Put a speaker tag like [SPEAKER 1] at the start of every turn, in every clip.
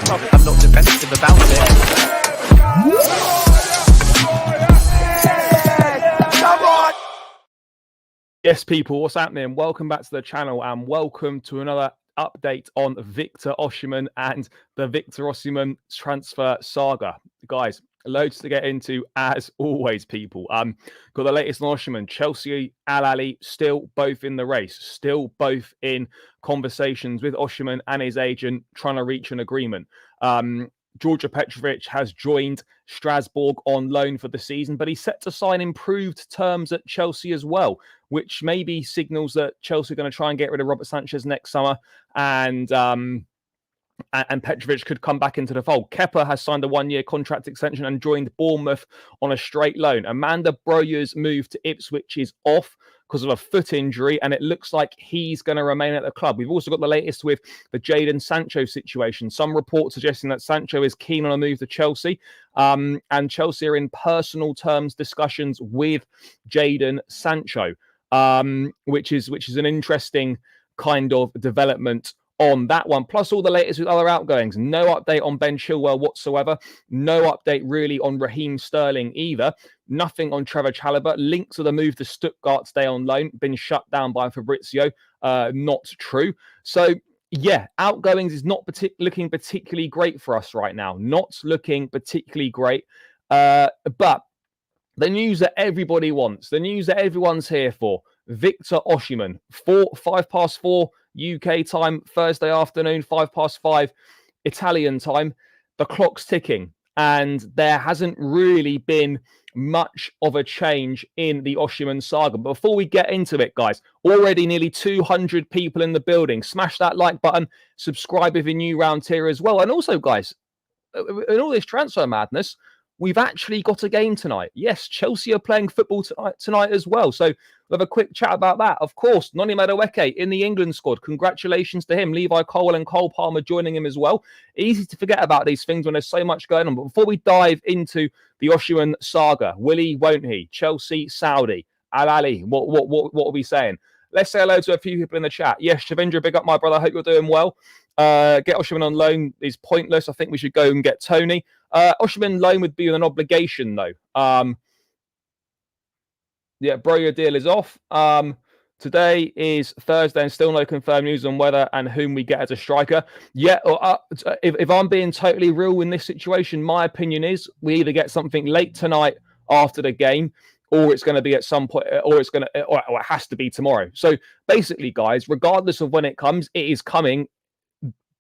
[SPEAKER 1] I'm not defensive about it. Yes, people, what's happening? Welcome back to the channel and welcome to another update on Victor Osimhen and the Victor Osimhen transfer saga. Guys, loads to get into as always, people. Got the latest on Osimhen. Chelsea, Al Ahly, still both in the race, still both in conversations with Osimhen and his agent trying to reach an agreement. Djordje Petrovic has joined Strasbourg on loan for the season, but he's set to sign improved terms at Chelsea as well, which maybe signals that Chelsea are going to try and get rid of Robert Sanchez next summer, and Petrovic could come back into the fold. Kepa has signed a one-year contract extension and joined Bournemouth on a straight loan. Amanda Broja's move to Ipswich is off because of a foot injury, and it looks like he's going to remain at the club. We've also got the latest with the Jadon Sancho situation. Some reports suggesting that Sancho is keen on a move to Chelsea, and Chelsea are in personal terms discussions with Jadon Sancho, which is an interesting kind of development on that one. Plus all the latest with other outgoings. No update on Ben Chilwell whatsoever. No update really on Raheem Sterling either. Nothing on Trevor Chalobah. Links of the move to Stuttgart today on loan been shut down by Fabrizio. Not true. So yeah, outgoings is not looking particularly great for us right now. Not looking particularly great. But the news that everybody wants, the news that everyone's here for, Victor Osimhen, 4:05 UK time, Thursday afternoon, 5:05 Italian time. The clock's ticking, and there hasn't really been much of a change in the Osimhen saga. But before we get into it, guys, already nearly 200 people in the building. Smash that like button, subscribe if you're new around here as well. And also, guys, in all this transfer madness, we've actually got a game tonight. Yes, Chelsea are playing football tonight as well. So we'll have a quick chat about that. Of course, Noni Madueke in the England squad. Congratulations to him. Levi Colwill and Cole Palmer joining him as well. Easy to forget about these things when there's so much going on. But before we dive into the Osimhen saga, will he, won't he? Chelsea, Saudi, Al Ahly, what are we saying? Let's say hello to a few people in the chat. Yes, Shavindra, big up, my brother. Hope you're doing well. Get Osimhen on loan is pointless. I think we should go and get Tony. Osimhen loan would be an obligation, though. Yeah, bro, your deal is off. Today is Thursday and still no confirmed news on whether and whom we get as a striker. Yeah, if I'm being totally real in this situation, my opinion is we either get something late tonight after the game, or it's going to be at some point, or it has to be tomorrow. So basically, guys, regardless of when it comes, it is coming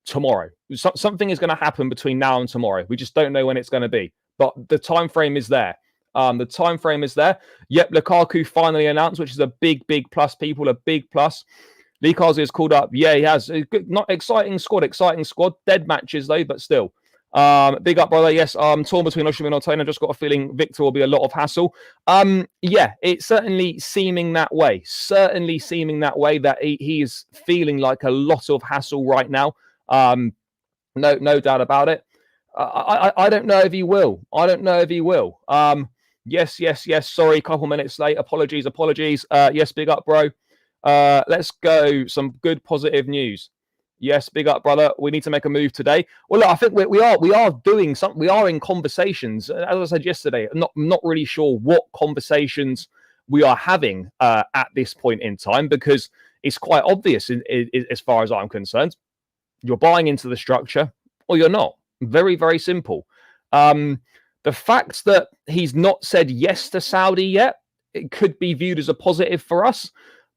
[SPEAKER 1] tomorrow. Something is going to happen between now and tomorrow. We just don't know when it's going to be, but the time frame is there. The time frame is there. Yep, Lukaku finally announced, which is a big plus, people, a big plus. Lee Carsley has called up. Yeah, he has. Not exciting squad. Dead matches though, but still. Big up, brother. Yes, I'm torn between Osimhen and Otone. I've just got a feeling Victor will be a lot of hassle. Yeah, it's certainly seeming that way. That he is feeling like a lot of hassle right now. No doubt about it. I don't know if he will. Yes. Sorry, a couple minutes late. Apologies. Yes, big up, bro. Let's go. Some good positive news. Yes, big up, brother. We need to make a move today. Well, look, I think we are doing something. We are in conversations. As I said yesterday, I'm not really sure what conversations we are having at this point in time, because it's quite obvious as far as I'm concerned. You're buying into the structure or you're not. Very, very simple. The fact that he's not said yes to Saudi yet, it could be viewed as a positive for us.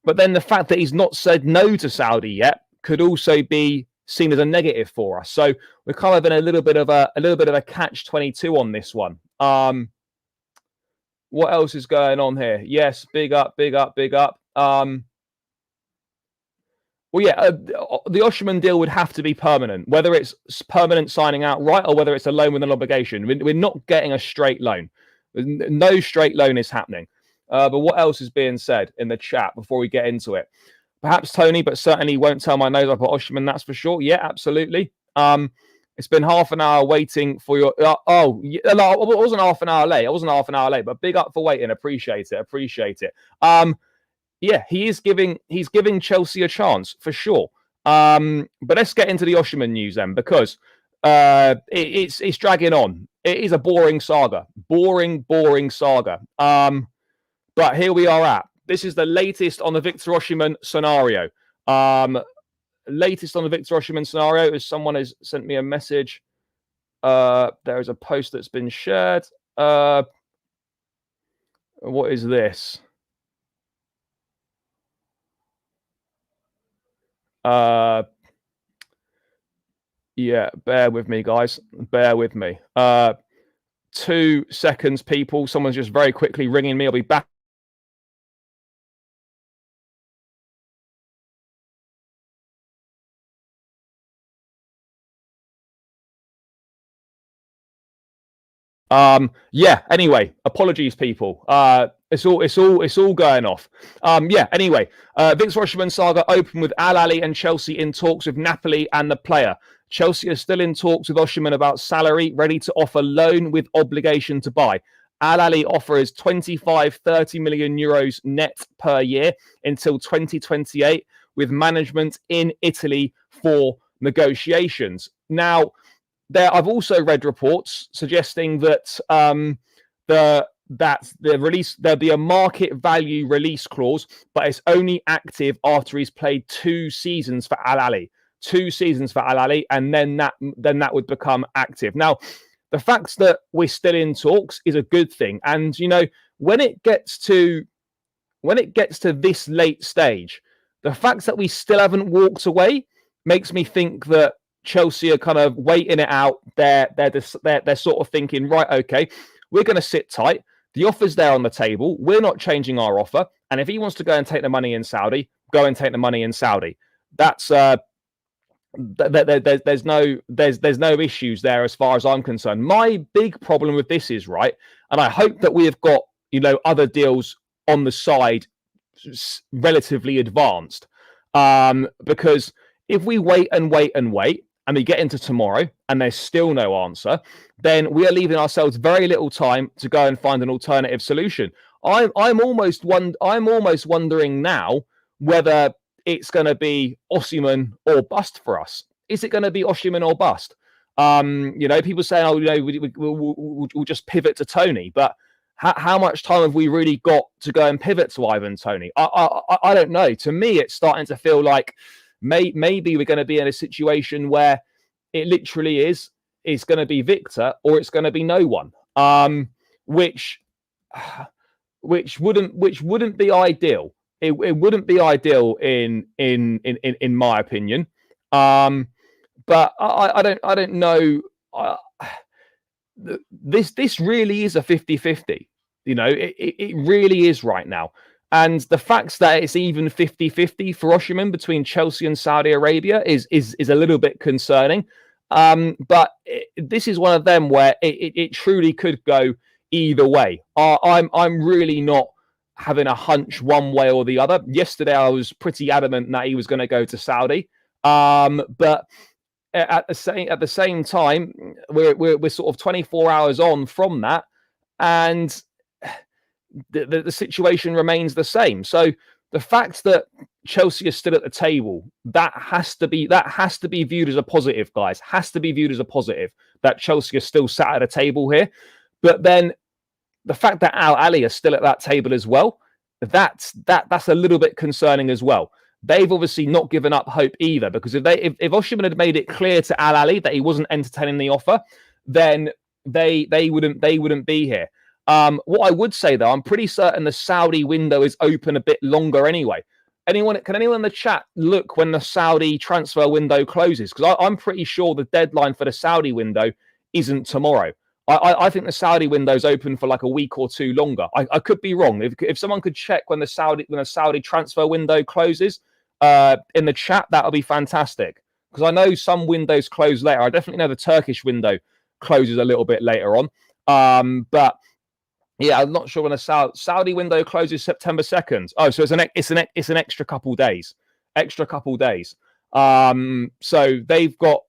[SPEAKER 1] But then the fact that he's not said no to Saudi yet could also be seen as a negative for us. So we're kind of in a little bit of a catch-22 on this one. What else is going on here? Yes, big up. Well, yeah, the Osimhen deal would have to be permanent, whether it's permanent signing outright or whether it's a loan with an obligation. We're not getting a straight loan. No straight loan is happening. But what else is being said in the chat before we get into it? Perhaps Tony, but certainly won't tell my nose up at Osimhen, that's for sure. Yeah, absolutely. It's been half an hour waiting for your... no, I wasn't half an hour late. But big up for waiting. Appreciate it. Yeah, he's giving Chelsea a chance for sure. But let's get into the Osimhen news then, because It's dragging on. It is a boring saga. Boring saga. But here we are at. This is the latest on the Victor Osimhen scenario. Latest on the Victor Osimhen scenario is someone has sent me a message. There is a post that's been shared. What is this? Yeah, bear with me, guys. Bear with me. 2 seconds, people. Someone's just very quickly ringing me. I'll be back. Yeah, anyway, apologies, people. It's all going off. Yeah, anyway, Victor Osimhen saga opened with Al Ahly and Chelsea in talks with Napoli and the player. Chelsea are still in talks with Osimhen about salary, ready to offer loan with obligation to buy. Al Ahly offers 30 million euros net per year until 2028, with management in Italy for negotiations. Now, I've also read reports suggesting that there'll be a market value release clause, but it's only active after he's played 2 seasons for Al Ahly. 2 seasons for Al Ahly, and then that would become active. Now, the fact that we're still in talks is a good thing, and when it gets to this late stage, the fact that we still haven't walked away makes me think that Chelsea are kind of waiting it out. They're sort of thinking, right, okay, we're going to sit tight. The offer's there on the table. We're not changing our offer. And if he wants to go and take the money in Saudi, go and take the money in Saudi. That's there's no issues there as far as I'm concerned. My big problem with this is, right, and I hope that we have got other deals on the side relatively advanced, because if we wait and we get into tomorrow and there's still no answer, then we are leaving ourselves very little time to go and find an alternative solution. I'm almost wondering now whether it's going to be Osimhen or bust for us. Is it going to be Osimhen or bust? People saying, we'll just pivot to Tony, but how much time have we really got to go and pivot to Ivan Toney? I don't know. To me, it's starting to feel like maybe we're going to be in a situation where it literally is going to be Victor or it's going to be no one, which wouldn't be ideal. It wouldn't be ideal in my opinion. But I don't know. This really is a 50-50. It really is right now. And the fact that it's even 50-50 for Osimhen between Chelsea and Saudi Arabia is a little bit concerning. But this is one of them where it truly could go either way. I'm really not having a hunch one way or the other. Yesterday, I was pretty adamant that he was going to go to Saudi. But at the same time, we're sort of 24 hours on from that, and the situation remains the same. So the fact that Chelsea is still at the table, that has to be viewed as a positive, guys. Has to be viewed as a positive that Chelsea are still sat at a table here. But then the fact that Al Ahly are still at that table as well, that's a little bit concerning as well. They've obviously not given up hope either, because if Osimhen had made it clear to Al Ahly that he wasn't entertaining the offer, then they wouldn't be here. What I would say though, I'm pretty certain the Saudi window is open a bit longer anyway. Can anyone in the chat look when the Saudi transfer window closes? Because I'm pretty sure the deadline for the Saudi window isn't tomorrow. I think the Saudi window is open for like a week or 2 longer. I could be wrong. If someone could check when the Saudi transfer window closes in the chat, that would be fantastic. Because I know some windows close later. I definitely know the Turkish window closes a little bit later on. But yeah, I'm not sure when the Saudi window closes September 2nd. Oh, so it's an extra couple days. So they've got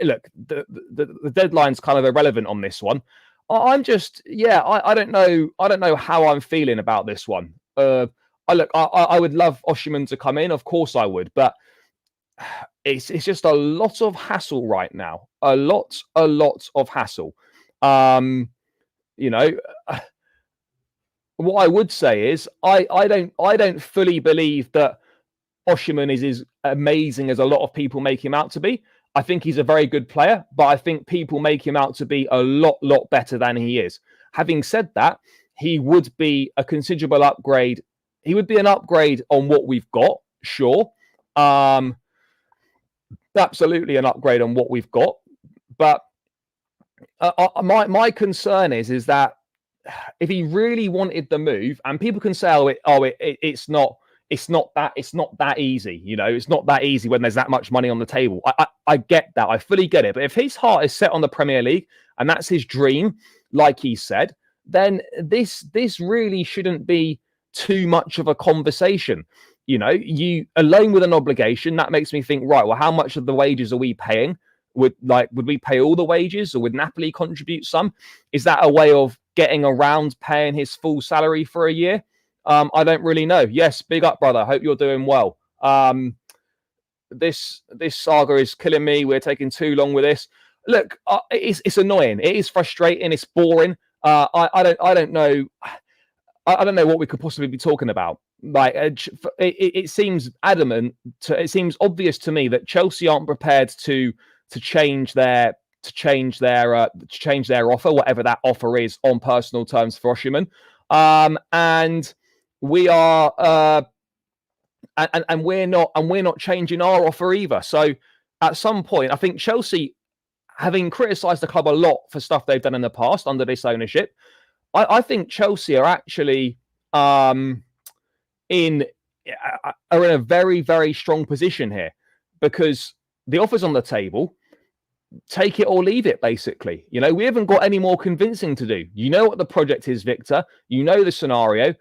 [SPEAKER 1] look, the deadline's kind of irrelevant on this one. I don't know how I'm feeling about this one. I would love Osimhen to come in, of course I would, but it's just a lot of hassle right now. a lot of hassle. You know, what I would say is I don't fully believe that Osimhen is as amazing as a lot of people make him out to be. I think he's a very good player, but I think people make him out to be a lot better than he is. Having said that, he would be a considerable upgrade. He would be an upgrade on what we've got, sure. Absolutely an upgrade on what we've got. But my concern is that if he really wanted the move, and people can say, it's not that easy. You know, it's not that easy when there's that much money on the table. I get that. I fully get it. But if his heart is set on the Premier League and that's his dream, like he said, then this really shouldn't be too much of a conversation. You know, you alone with an obligation, that makes me think, right, well, how much of the wages are we paying? Would we pay all the wages, or would Napoli contribute some? Is that a way of getting around paying his full salary for a year? I don't really know. Yes, big up, brother. Hope you're doing well. This saga is killing me. We're taking too long with this. Look, it's annoying. It is frustrating. It's boring. I don't know. I don't know what we could possibly be talking about. Like it seems adamant. It seems obvious to me that Chelsea aren't prepared to change their offer, whatever that offer is, on personal terms for Osimhen. And we are and we're not changing our offer either. So at some point, I think Chelsea, having criticised the club a lot for stuff they've done in the past under this ownership, I think Chelsea are actually in a very, very strong position here, because the offer's on the table. Take it or leave it, basically. You know, we haven't got any more convincing to do. You know what the project is, Victor. You know the scenario.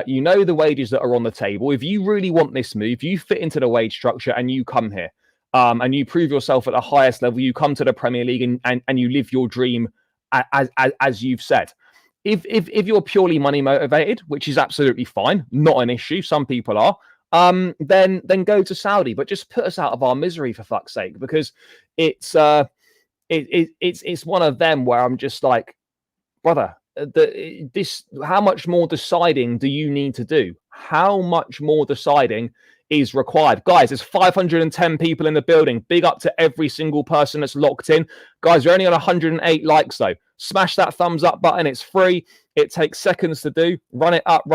[SPEAKER 1] You know the wages that are on the table. If you really want this move, you fit into the wage structure and you come here and you prove yourself at the highest level. You come to the Premier League and you live your dream as you've said. If you're purely money motivated, which is absolutely fine, not an issue. Some people are. Then go to Saudi, but just put us out of our misery, for fuck's sake, because it's one of them where I'm just like, brother, how much more deciding do you need to do? How much more deciding is required? Guys, there's 510 people in the building. Big up to every single person that's locked in. Guys, we're only on 108 likes though. Smash that thumbs up button. It's free. It takes seconds to do. Run it up.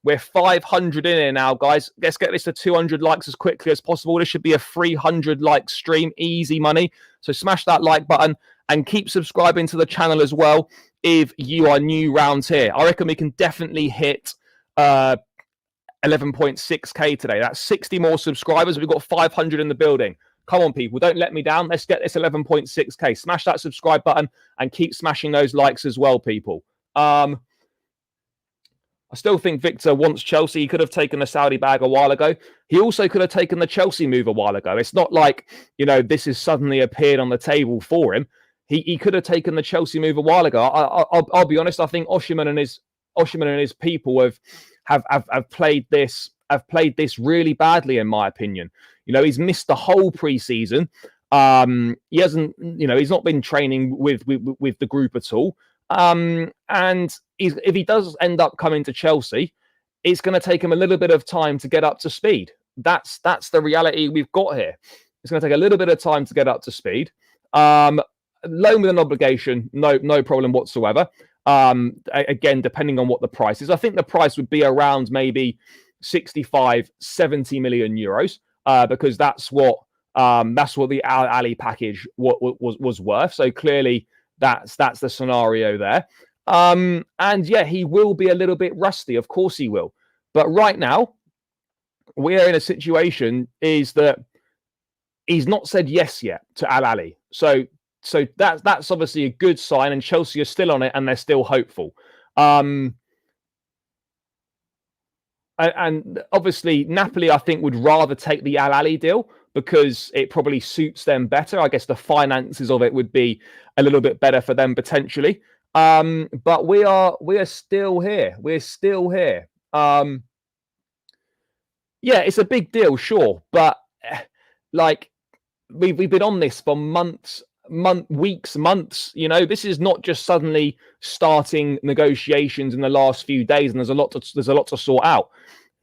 [SPEAKER 1] We're 500 in here now, guys. Let's get this to 200 likes as quickly as possible. This should be a 300 like stream. Easy money. So smash that like button and keep subscribing to the channel as well if you are new round here. I reckon we can definitely hit 11.6k today. That's 60 more subscribers. We've got 500 in the building. Come on, people. Don't let me down. Let's get this 11.6k. Smash that subscribe button and keep smashing those likes as well, people. I still think Victor wants Chelsea. He could have taken the Saudi bag a while ago. He also could have taken the Chelsea move a while ago. It's not like, you know, this has suddenly appeared on the table for him. He could have taken the Chelsea move a while ago. I'll be honest. I think Osimhen and his people have played this really badly, in my opinion. You know, he's missed the whole preseason. He hasn't, you know, he's not been training with the group at all. And if he does end up coming to Chelsea, it's going to take him a little bit of time to get up to speed. That's the reality we've got here. It's going to take a little bit of time to get up to speed. Loan with an obligation, no problem whatsoever. Again, depending on what the price is, I think the price would be around maybe 65, 70 million euros, because that's what the Al Ali package was worth. So clearly, that's the scenario there. And yeah, he will be a little bit rusty. Of course he will. But right now, we are in a situation is that he's not said yes yet to Al Ali. So that's obviously a good sign, and Chelsea are still on it and they're still hopeful. And obviously Napoli, I think, would rather take the Al Ali deal because it probably suits them better. I guess the finances of it would be a little bit better for them potentially. But we are still here. We're still here. Yeah, it's a big deal, sure, but like we've been on this for months weeks, months. This is not just suddenly starting negotiations in the last few days, and there's a lot to sort out.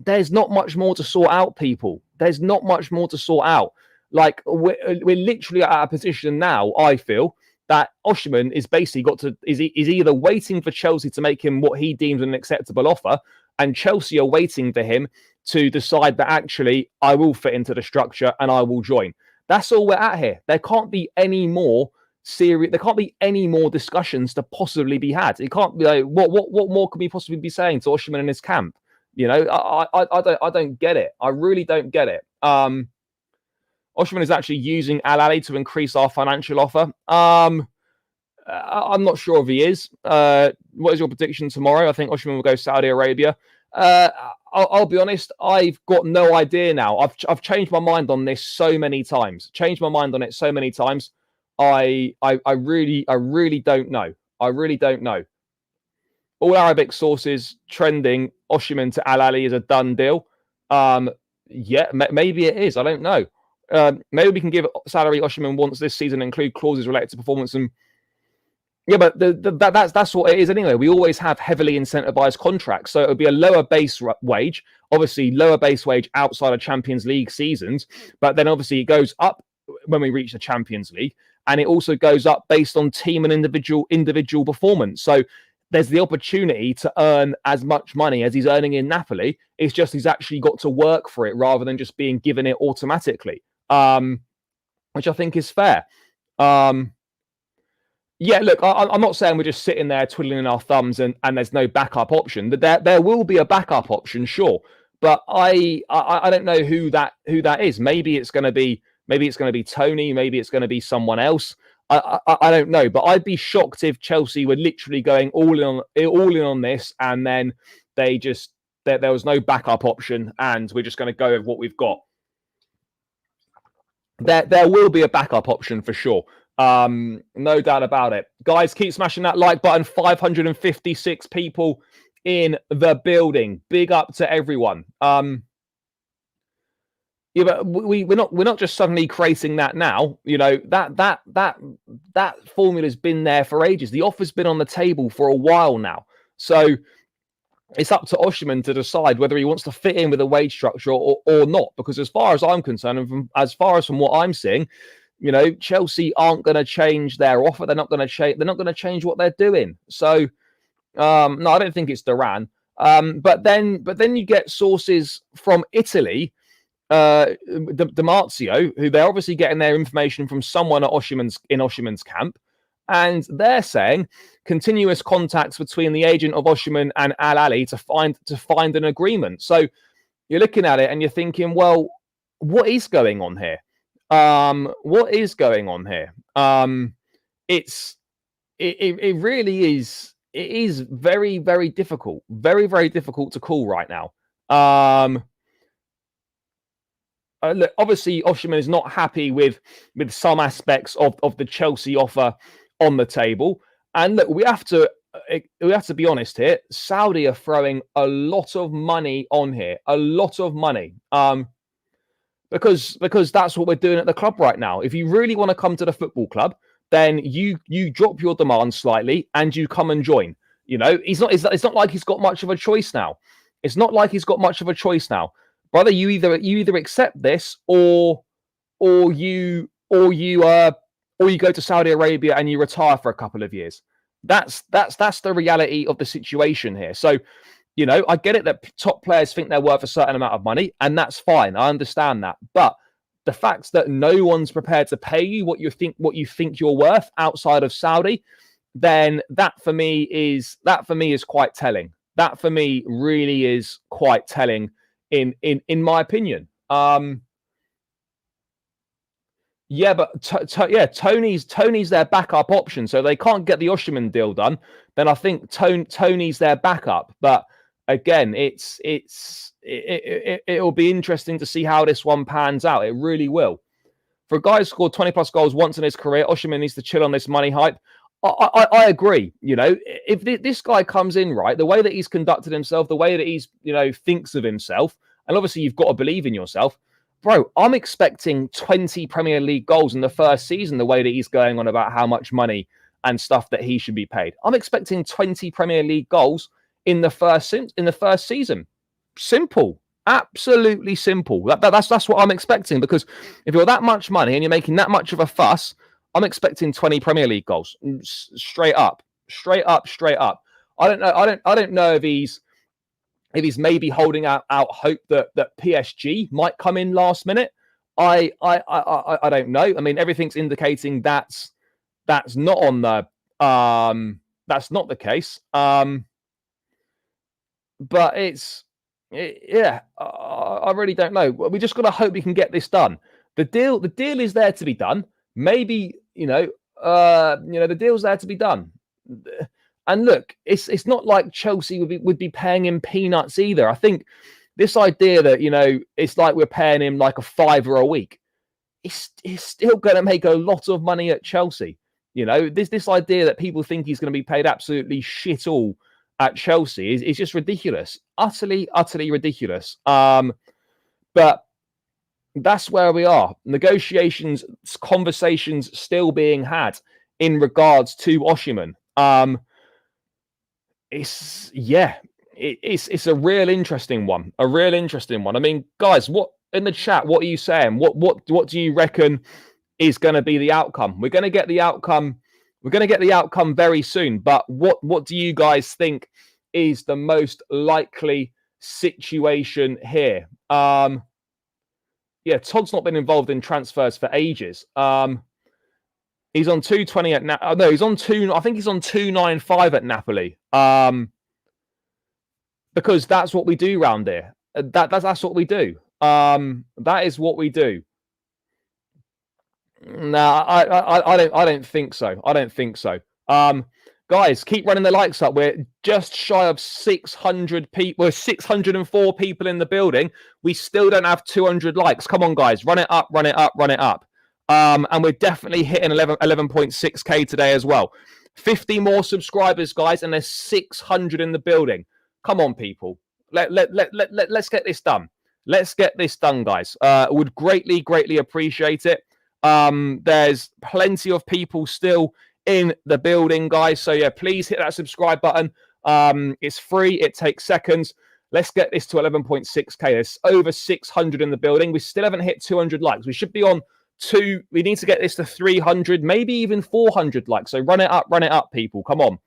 [SPEAKER 1] There's not much more to sort out, people. There's not much more to sort out. Like, we're literally at a position now, I feel, that Osimhen is basically is either waiting for Chelsea to make him what he deems an acceptable offer, and Chelsea are waiting for him to decide that actually I will fit into the structure and I will join. That's all we're at here. There can't be any more serious. There can't be any more discussions to possibly be had. It can't be like, what more could we possibly be saying to Osimhen in his camp? I don't get it. I really don't get it. Osimhen is actually using Al Ahly to increase our financial offer. I'm not sure if he is. What is your prediction tomorrow? I think Osimhen will go Saudi Arabia. I'll be honest. I've got no idea now. I've changed my mind on this so many times. I really don't know. I really don't know. All Arabic sources trending Osimhen to Al Ahly is a done deal. Yeah, maybe it is. I don't know. Maybe we can give salary Osimhen wants this season include clauses related to performance and yeah, but that's what it is anyway. We always have heavily incentivized contracts, so it would be a lower base wage, obviously lower base wage outside of Champions League seasons, but then obviously it goes up when we reach the Champions League, and it also goes up based on team and individual performance. So there's the opportunity to earn as much money as he's earning in Napoli. It's just he's actually got to work for it rather than just being given it automatically, which I think is fair. Yeah, look, I'm not saying we're just sitting there twiddling our thumbs and there's no backup option. There will be a backup option, sure, but I don't know who that is. Maybe it's going to be Tony. Maybe it's going to be someone else. I don't know, but I'd be shocked if Chelsea were literally going all in on this, and then there was no backup option, and we're just going to go with what we've got. There will be a backup option for sure. No doubt about it. Guys, keep smashing that like button. 556 people in the building. Big up to everyone. Yeah, but we're not just suddenly creating that now. That formula's been there for ages. The offer's been on the table for a while now. So it's up to Osimhen to decide whether he wants to fit in with a wage structure or not. Because as far as I'm concerned, and from what I'm seeing, Chelsea aren't going to change their offer. They're not going to change. They're not going to change what they're doing. So, no, I don't think it's Duran. But then you get sources from Italy, Marzio, who they're obviously getting their information from someone at Osimhen's camp, and they're saying continuous contacts between the agent of Osimhen and Al Ahly to find an agreement. So you're looking at it and you're thinking, well, what is going on here? What is going on here? It really is. It is very, very difficult. Very, very difficult to call right now. Look, obviously, Osimhen is not happy with some aspects of the Chelsea offer on the table. And look, we have to be honest here. Saudi are throwing a lot of money on here. A lot of money. Because that's what we're doing at the club right now. If you really want to come to the football club, then you drop your demand slightly and you come and join. It's not like he's got much of a choice now. It's not like he's got much of a choice now, brother. You either accept this or you go to Saudi Arabia and you retire for a couple of years. That's the reality of the situation here. So, I get it that top players think they're worth a certain amount of money, and that's fine. I understand that. But the fact that no one's prepared to pay you what you think you're worth outside of Saudi, then that for me is quite telling. That for me really is quite telling in my opinion. Yeah, but Tony's their backup option, so they can't get the Osimhen deal done. Then I think Tony's their backup. But again, it'll be interesting to see how this one pans out. It really will. For a guy who scored 20 plus goals once in his career, Osimhen needs to chill on this money hype. I agree. If this guy comes in right, the way that he's conducted himself, the way that he's thinks of himself, and obviously you've got to believe in yourself. bro, I'm expecting 20 Premier League goals in the first season, the way that he's going on about how much money and stuff that he should be paid. I'm expecting 20 Premier League goals in the first season. Simple. Absolutely simple. That's what I'm expecting, because if you're that much money and you're making that much of a fuss, I'm expecting 20 Premier League goals. Straight up. I don't know if he's maybe holding out hope that PSG might come in last minute. I don't know. I mean, everything's indicating that's not on the that's not the case. But yeah, I really don't know. We just got to hope we can get this done. The deal is there to be done. Maybe the deal's there to be done. And look, it's not like Chelsea would be paying him peanuts either. I think this idea that it's like we're paying him like a £5 a week, he's still going to make a lot of money at Chelsea. This idea that people think he's going to be paid absolutely shit all at Chelsea is just ridiculous, utterly ridiculous. But that's where we are. Negotiations, conversations still being had in regards to Osimhen. It's a real interesting one. I mean, guys, what in the chat? What are you saying? What do you reckon is going to be the outcome? We're going to get the outcome. We're going to get the outcome very soon. But what do you guys think is the most likely situation here? Yeah, Todd's not been involved in transfers for ages. He's on 220 at no, he's on 2. I think he's on 295 at Napoli. Because that's what we do round here. That's what we do. That is what we do. No, I don't think so. I don't think so. Guys, keep running the likes up. We're just shy of 600 people. We're 604 people in the building. We still don't have 200 likes. Come on, guys, run it up. And we're definitely hitting 11.6k today as well. 50 more subscribers, guys, and there's 600 in the building. Come on, people. Let's get this done. Let's get this done, guys. Would greatly appreciate it. There's plenty of people still in the building, guys. So yeah, please hit that subscribe button. It's free. It takes seconds. Let's get this to 11.6k. There's over 600 in the building. We still haven't hit 200 likes. We should be on 2. We need to get this to 300, maybe even 400 likes. So run it up, people. Come on.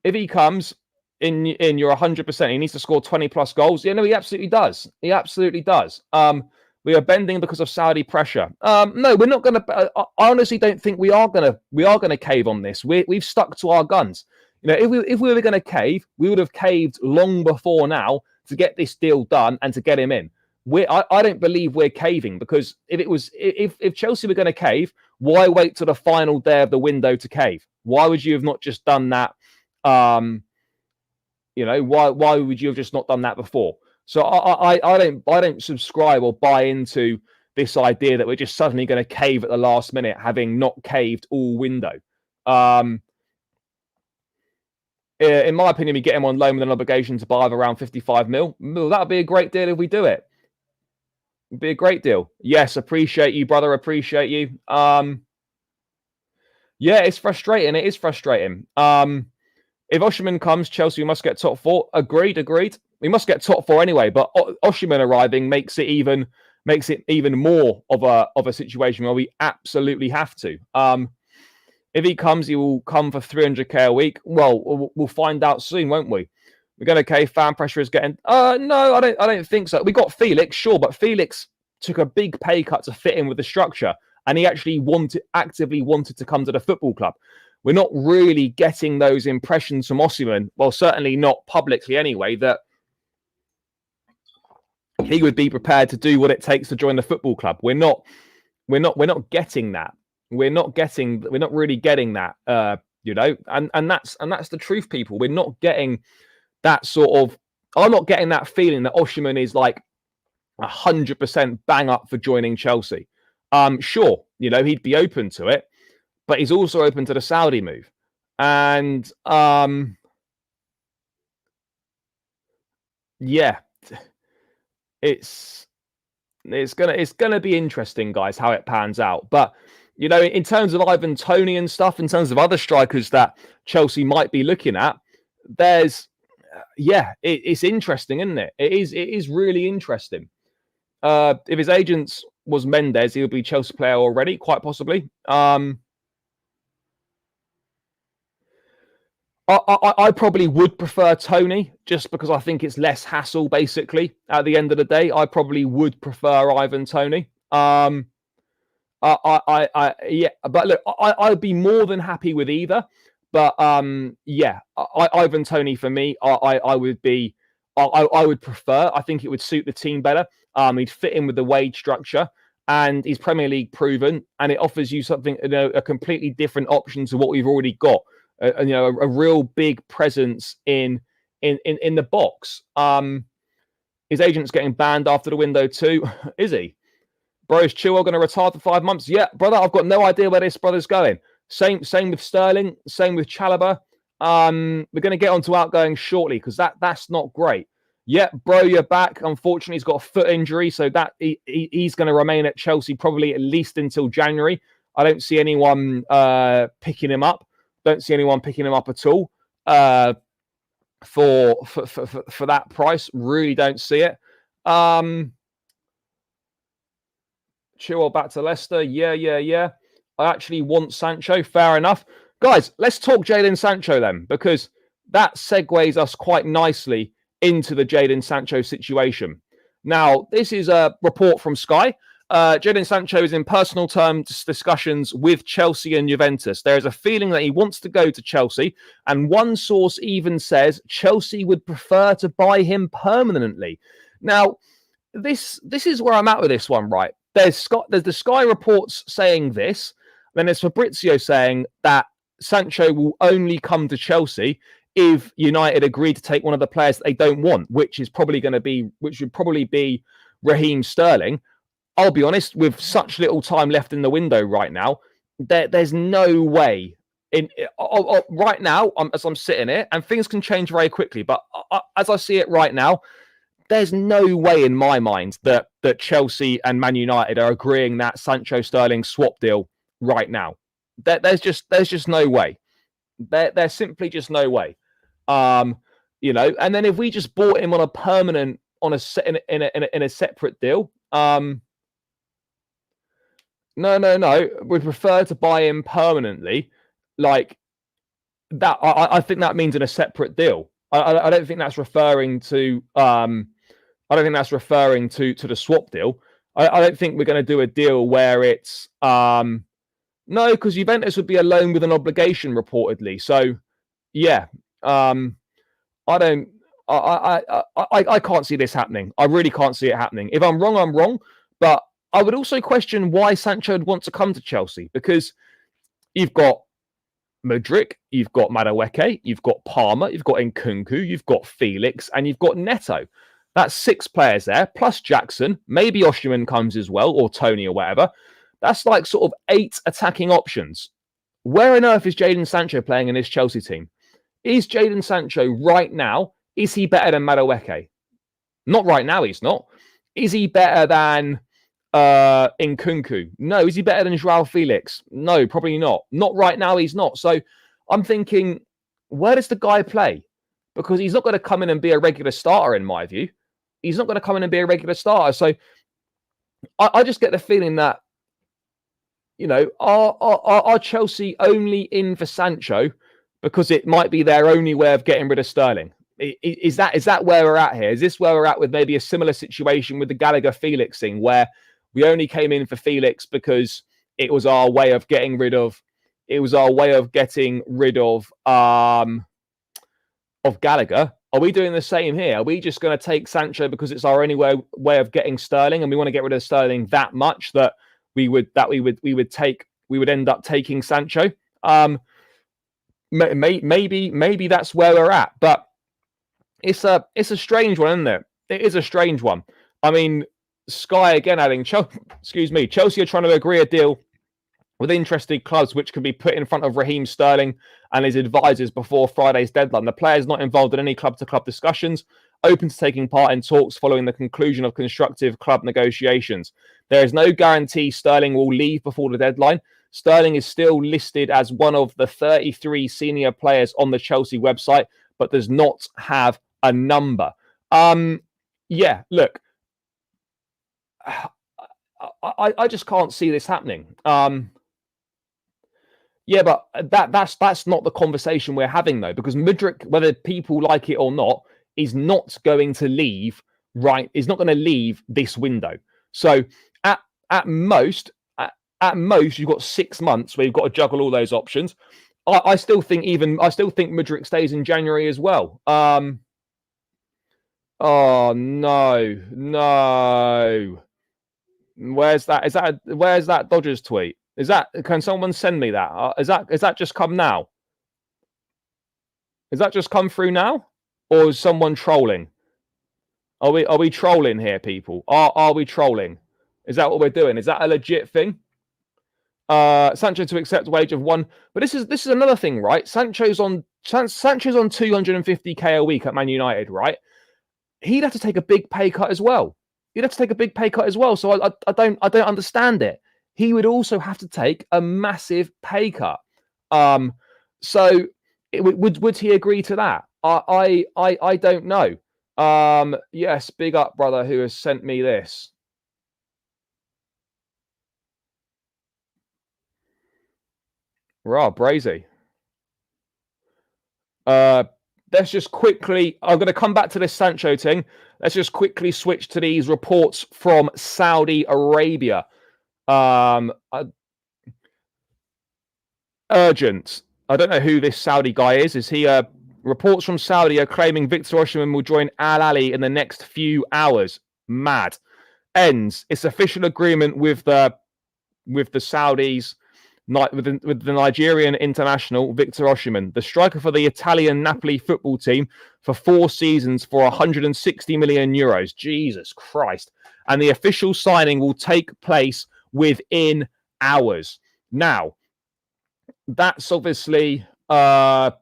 [SPEAKER 1] If he comes in, you're 100%. He needs to score 20 plus goals. Yeah, no, he absolutely does. He absolutely does. We are bending because of Saudi pressure. No, we're not going to. I honestly don't think we are going to cave on this. We've stuck to our guns. If we were going to cave, we would have caved long before now to get this deal done and to get him in. I don't believe we're caving, because if Chelsea were going to cave, why wait till the final day of the window to cave? Why would you have not just done that? Why would you have just not done that before? So I don't subscribe or buy into this idea that we're just suddenly going to cave at the last minute, having not caved all window. In my opinion, we get him on loan with an obligation to buy of around 55 mil. That would be a great deal if we do it. It'd be a great deal. Yes, appreciate you, brother. Appreciate you. Yeah, it's frustrating. It is frustrating. If Osimhen comes, Chelsea must get top 4. Agreed. We must get top 4 anyway. But Osimhen arriving makes it even more of a situation where we absolutely have to. If he comes, he will come for 300k a week. Well, we'll find out soon, won't we? We're going to fan pressure is getting. No, I don't think so. We got Felix, sure, but Felix took a big pay cut to fit in with the structure, and he actually actively wanted to come to the football club. We're not really getting those impressions from Osimhen. Well, certainly not publicly anyway, that he would be prepared to do what it takes to join the football club. We're not getting that. We're not really getting that. And that's the truth, people. We're not getting that sort of. I'm not getting that feeling that Osimhen is like 100% bang up for joining Chelsea. Sure, he'd be open to it, but he's also open to the Saudi move. And yeah, it's gonna be interesting, guys, how it pans out. But in terms of Ivan Toney and stuff, in terms of other strikers that Chelsea might be looking at, it's interesting, isn't it? It is really interesting. If his agent was Mendes, he would be a Chelsea player already, quite possibly. I probably would prefer Toney just because I think it's less hassle. Basically, at the end of the day, I probably would prefer Ivan Toney. But look, I'd be more than happy with either. But Ivan Toney for me, I would prefer. I think it would suit the team better. He'd fit in with the wage structure, and he's Premier League proven, and it offers you something, a completely different option to what we've already got. A real big presence in the box. His agent's getting banned after the window too. Is he? Bro, is Chilwell going to retire for 5 months? Yeah, brother, I've got no idea where this brother's going. Same with Sterling. Same with Chalobah. We're going to get onto outgoing shortly because that's not great. Yeah, bro, you're back. Unfortunately, he's got a foot injury, so that he's going to remain at Chelsea probably at least until January. I don't see anyone picking him up. Don't see anyone picking him up at all for that price. Really don't see it. Chilwell back to Leicester. Yeah. I actually want Sancho. Fair enough. Guys, let's talk Jadon Sancho then, because that segues us quite nicely into the Jadon Sancho situation. Now, this is a report from Sky. Jadon Sancho is in personal terms discussions with Chelsea and Juventus. There is a feeling that he wants to go to Chelsea, and one source even says Chelsea would prefer to buy him permanently. Now, this is where I'm at with this one, right? There's the Sky reports saying this, then there's Fabrizio saying that Sancho will only come to Chelsea if United agree to take one of the players that they don't want, which would probably be Raheem Sterling. I'll be honest, with such little time left in the window right now, there's no way right now, as I'm sitting here, and things can change very quickly, but as I see it right now, there's no way in my mind that Chelsea and Man United are agreeing that Sancho Sterling swap deal right now. There's just no way. There's simply just no way. And then if we just bought him on a permanent, in a separate deal, No. We'd prefer to buy him permanently, like that. I think that means in a separate deal. I don't think that's referring to. I don't think that's referring to the swap deal. I don't think we're going to do a deal where it's no, because Juventus would be a loan with an obligation reportedly. So yeah, I don't. I can't see this happening. I really can't see it happening. If I'm wrong, I'm wrong. But I would also question why Sancho would want to come to Chelsea, because you've got Mudryk, you've got Madueke, you've got Palmer, you've got Nkunku, you've got Felix, and you've got Neto. That's 6 players there, plus Jackson. Maybe Osimhen comes as well, or Toney or whatever. That's like sort of 8 attacking options. Where on earth is Jadon Sancho playing in this Chelsea team? Is Jadon Sancho right now, is he better than Madueke? Not right now, he's not. Is he better than Nkunku? No. Is he better than Joao Felix? No, probably not. Not right now, he's not. So I'm thinking, where does the guy play? Because he's not going to come in and be a regular starter, in my view. He's not going to come in and be a regular starter. So I just get the feeling that, are Chelsea only in for Sancho because it might be their only way of getting rid of Sterling? Is that where we're at here? Is this where we're at with maybe a similar situation with the Gallagher-Felix thing, where we only came in for Felix because it was our way of getting rid of Gallagher? Are we doing the same here? Are we just going to take Sancho because it's our only way of getting Sterling, and we want to get rid of Sterling that much that we would end up taking Sancho? Maybe that's where we're at, but it's a strange one, isn't it? It is a strange one. I mean, Sky again adding, Chelsea are trying to agree a deal with interested clubs which can be put in front of Raheem Sterling and his advisors before Friday's deadline. The player is not involved in any club-to-club discussions. open to taking part in talks following the conclusion of constructive club negotiations. There is no guarantee Sterling will leave before the deadline. Sterling is still listed as one of the 33 senior players on the Chelsea website, but does not have a number. Yeah, look, I just can't see this happening. Yeah, but that's not the conversation we're having, though, because Mudryk, whether people like it or not, is not going to leave. Right, is not going to leave this window. So at most, you've got 6 months where you've got to juggle all those options. I still think Mudryk stays in January as well. Oh no. Where's that Dodgers tweet? Can someone send me that? Is that just come now? Is that just come through now? Or is someone trolling? Are we trolling here, people? Are we trolling? Is that what we're doing? Is that a legit thing? Sancho to accept wage of one. But this is another thing, right? Sancho's on 250k a week at Man United, right? He'd have to take a big pay cut as well. So I don't understand it. He would also have to take a massive pay cut. So would he agree to that? I don't know. Yes, big up, brother, who has sent me this. Rah, Brazy. Let's just quickly, I'm going to come back to this Sancho thing. Let's just quickly switch to these reports from Saudi Arabia. Urgent. I don't know who this Saudi guy is. Is he reports from Saudi are claiming Victor Osimhen will join Al Ahly in the next few hours. Mad. Ends. It's official agreement with the Saudis, with the Nigerian international Victor Osimhen, the striker for the Italian Napoli football team for 4 seasons for 160 million euros. Jesus Christ. And the official signing will take place within hours. Now, that's obviously what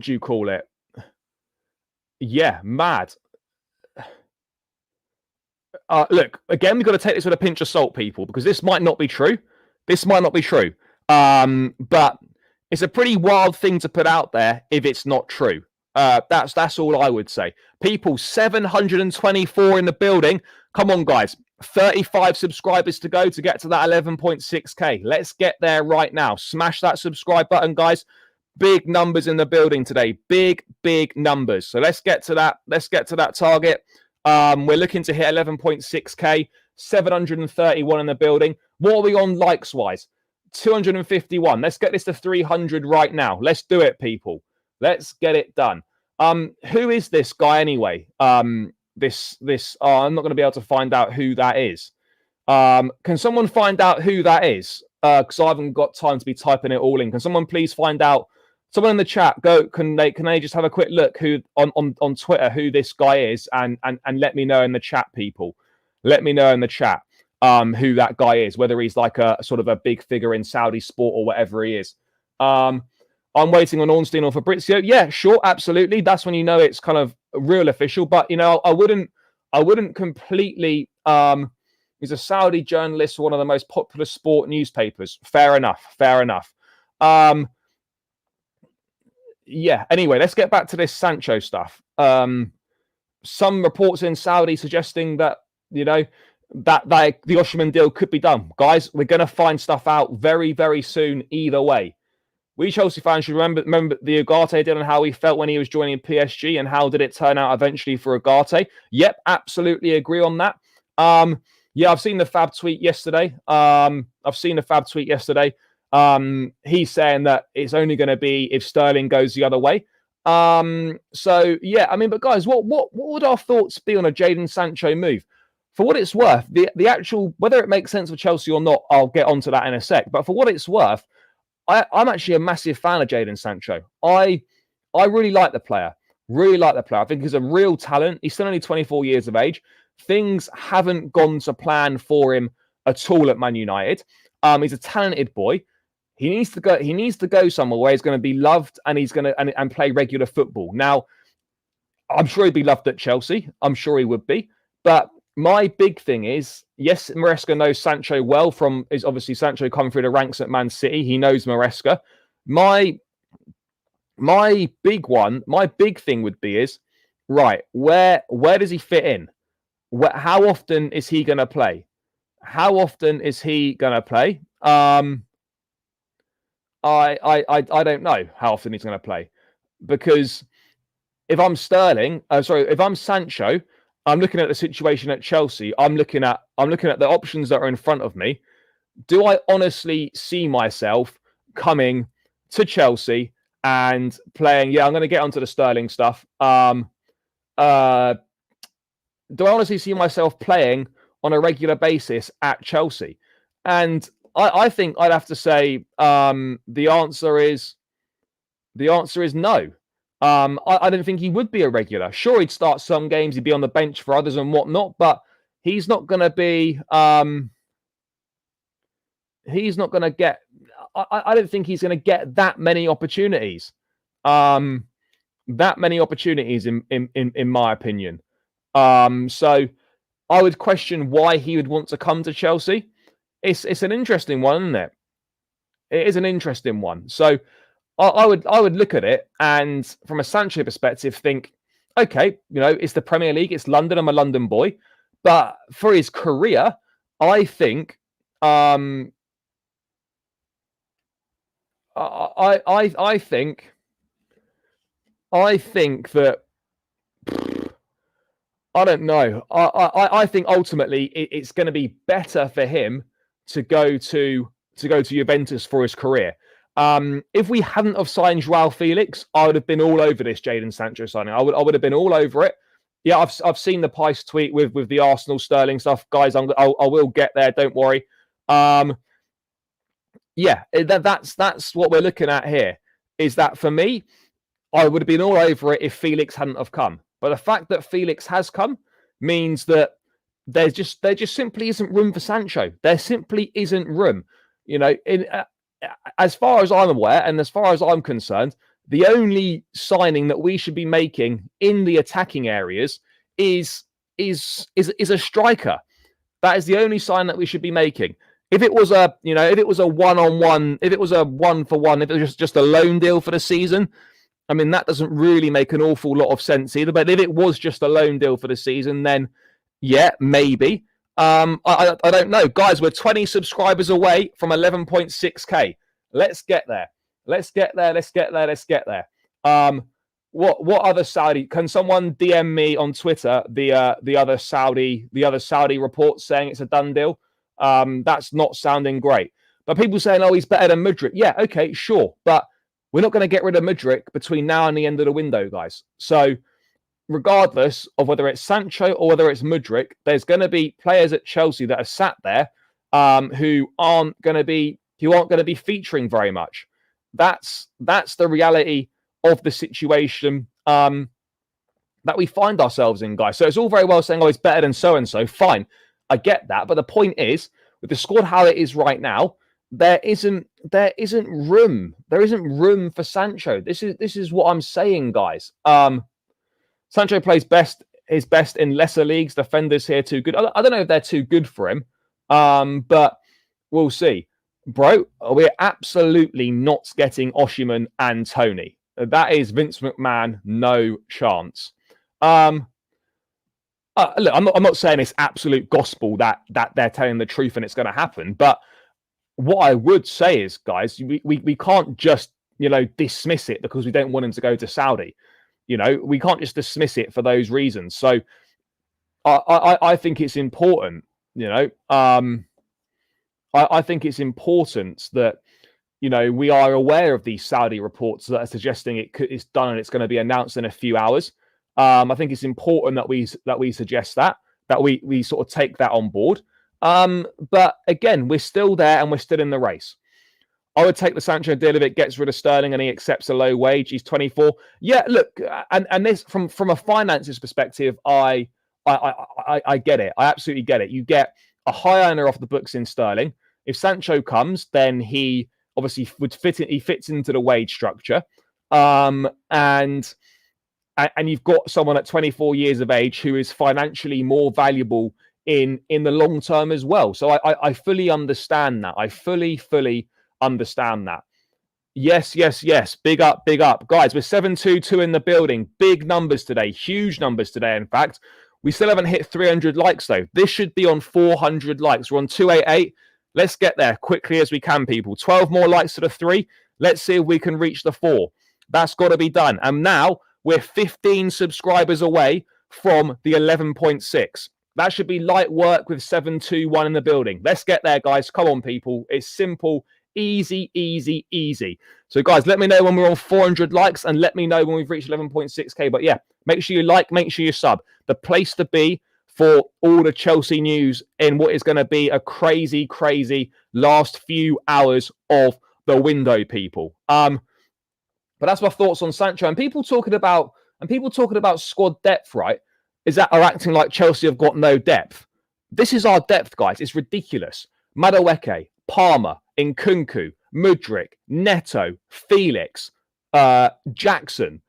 [SPEAKER 1] do you call it? Yeah, mad. Look, again, we've got to take this with a pinch of salt, people, because this might not be true. But it's a pretty wild thing to put out there if it's not true. That's all I would say. People, 724 in the building. Come on, guys. 35 subscribers to go to get to that 11.6k. Let's get there right now. Smash that subscribe button, guys. Big numbers in the building today. Big numbers. So let's get to that. Let's get to that target. We're looking to hit 11.6k. 731 in the building. What are we on likes-wise? 251. Let's get this to 300 right now. Let's do it, people. Let's get it done. Who is this guy anyway? I'm not going to be able to find out who that is. Can someone find out who that is? Because I haven't got time to be typing it all in. Can someone please find out? Someone in the chat, can they just have a quick look who on Twitter who this guy is and let me know in the chat, people. Let me know in the chat who that guy is, whether he's like a sort of a big figure in Saudi sport or whatever he is. I'm waiting on Ornstein or Fabrizio. Yeah, sure, absolutely. That's when you know it's kind of real official. But you know, I wouldn't completely. He's a Saudi journalist for one of the most popular sport newspapers. Fair enough. Yeah. Anyway, let's get back to this Sancho stuff. Some reports in Saudi suggesting that that the Osimhen deal could be done. Guys, we're going to find stuff out very soon. Either way. We Chelsea fans should remember the Ugarte deal and how he felt when he was joining PSG and how did it turn out eventually for Ugarte. Yep, absolutely agree on that. Yeah, I've seen the Fab tweet yesterday. He's saying that it's only going to be if Sterling goes the other way. So yeah, I mean, but guys, what would our thoughts be on a Jadon Sancho move? For what it's worth, the actual, whether it makes sense for Chelsea or not, I'll get onto that in a sec. But for what it's worth, I'm actually a massive fan of Jadon Sancho. I really like the player. I think he's a real talent. He's still only 24 years of age. Things haven't gone to plan for him at all at Man United. He's a talented boy. He needs to go. He needs to go somewhere where he's going to be loved and he's going to and play regular football. Now, I'm sure he'd be loved at Chelsea. I'm sure he would be. But my big thing is, yes, Maresca knows Sancho well. Is obviously Sancho coming through the ranks at Man City. He knows Maresca. My big thing would be is right. Where does he fit in? How often is he going to play? How often is he going to play? I don't know how often he's going to play, because if I'm if I'm Sancho, I'm looking at the situation at Chelsea. I'm looking at the options that are in front of me. Do I honestly see myself coming to Chelsea and playing? Yeah, I'm going to get onto the Sterling stuff. Do I honestly see myself playing on a regular basis at Chelsea? And I think I'd have to say the answer is no. I don't think he would be a regular. Sure, he'd start some games, he'd be on the bench for others and whatnot, but he's not going to be. He's not going to get. I don't think he's going to get that many opportunities. In my opinion. So I would question why he would want to come to Chelsea. It's an interesting one, isn't it? It is an interesting one. So I would look at it and from a Sancho perspective think, okay, it's the Premier League, it's London, I'm a London boy. But for his career, I think I think that I don't know. I think ultimately it's going to be better for him to go to Juventus for his career. If we hadn't have signed Joao Felix, I would have been all over this Jadon Sancho signing. I would have been all over it. Yeah, I've seen the Pice tweet with the Arsenal Sterling stuff, guys. I will get there. Don't worry. Yeah, that's what we're looking at here. Is that for me? I would have been all over it if Felix hadn't have come. But the fact that Felix has come means that there just simply isn't room for Sancho. There simply isn't room. As far as I'm aware, and as far as I'm concerned, the only signing that we should be making in the attacking areas is a striker. That is the only sign that we should be making. If it was a one-on-one, if it was a one-for-one, if it was just a loan deal for the season, I mean, that doesn't really make an awful lot of sense either. But if it was just a loan deal for the season, then yeah, maybe. I don't know. Guys, we're 20 subscribers away from 11.6k. Let's get there. Let's get there. What other Saudi? Can someone DM me on Twitter the other Saudi reports saying it's a done deal? That's not sounding great. But people saying, oh, he's better than Mudryk. Yeah, okay, sure. But we're not going to get rid of Mudryk between now and the end of the window, guys. So regardless of whether it's Sancho or whether it's Mudryk, there's going to be players at Chelsea that are sat there who aren't going to be featuring very much. That's the reality of the situation that we find ourselves in, guys. So it's all very well saying, oh, it's better than so and so. Fine, I get that, but the point is, with the squad how it is right now, there isn't room. There isn't room for Sancho. This is what I'm saying, guys. Sancho plays his best in lesser leagues. Defenders here too good. I don't know if they're too good for him, but we'll see. Bro, we're absolutely not getting Osimhen and Tony. That is Vince McMahon, no chance. Look, I'm not saying it's absolute gospel that they're telling the truth and it's going to happen, but what I would say is, guys, we can't just dismiss it because we don't want him to go to Saudi. We can't just dismiss it for those reasons. So I think it's important. I think it's important that we are aware of these Saudi reports that are suggesting it's done and it's going to be announced in a few hours. I think it's important that we suggest that we sort of take that on board. But again, we're still there and we're still in the race. I would take the Sancho deal if it gets rid of Sterling and he accepts a low wage. He's 24. Yeah, look, and this from a finances perspective, I get it. I absolutely get it. You get a high earner off the books in Sterling. If Sancho comes, then he obviously would fit in. He fits into the wage structure, and you've got someone at 24 years of age who is financially more valuable in the long term as well. So I fully understand that. I fully understand that. Yes. Big up. Guys, we're 722 in the building. Big numbers today. Huge numbers today, in fact. We still haven't hit 300 likes, though. This should be on 400 likes. We're on 288. Let's get there quickly as we can, people. 12 more likes to the 3. Let's see if we can reach the 4. That's got to be done. And now we're 15 subscribers away from the 11.6. That should be light work with 721 in the building. Let's get there, guys. Come on, people. It's simple. Easy. So, guys, let me know when we're on 400 likes and let me know when we've reached 11.6k. But yeah, make sure you like, make sure you sub. The place to be for all the Chelsea news in what is going to be a crazy last few hours of the window, people. But that's my thoughts on Sancho. And people talking about squad depth, right? Are acting like Chelsea have got no depth. This is our depth, guys. It's ridiculous. Madueke, Palmer, Nkunku, Mudryk, Neto, Felix, Jackson.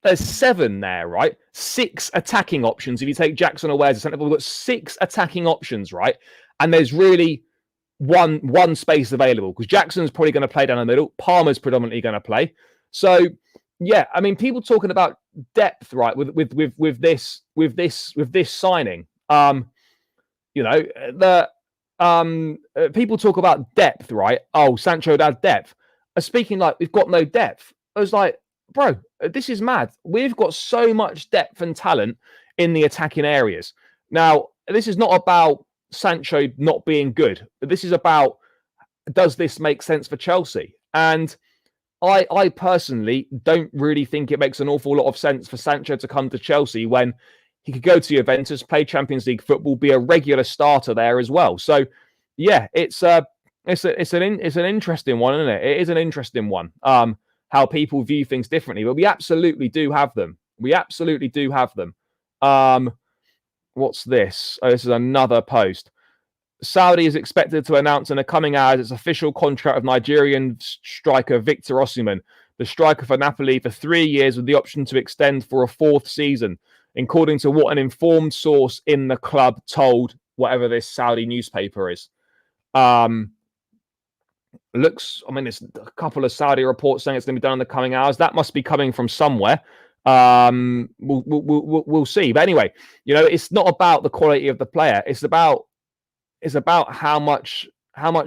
[SPEAKER 1] There's 7 there, right? 6 attacking options. If you take Jackson away as a centre, we've got 6 attacking options, right? And there's really one space available because Jackson's probably going to play down the middle. Palmer's predominantly going to play. So yeah, I mean, people talking about depth, right? With this signing, people talk about depth, right? Oh, Sancho has depth. Speaking like we've got no depth. I was like, bro, this is mad. We've got so much depth and talent in the attacking areas. Now, this is not about Sancho not being good. This is about, does this make sense for Chelsea? And I personally don't really think it makes an awful lot of sense for Sancho to come to Chelsea when he could go to Juventus, play Champions League football, be a regular starter there as well. So, yeah, it's an interesting one, isn't it? It is an interesting one. How people view things differently, but we absolutely do have them. What's this? Oh, this is another post. Saudi is expected to announce in the coming hours its official contract of Nigerian striker Victor Osimhen, the striker for Napoli, for 3 years with the option to extend for a 4th season, according to what an informed source in the club told whatever this Saudi newspaper is. There's a couple of Saudi reports saying it's going to be done in the coming hours. That must be coming from somewhere. We'll see. But anyway, it's not about the quality of the player. It's about how much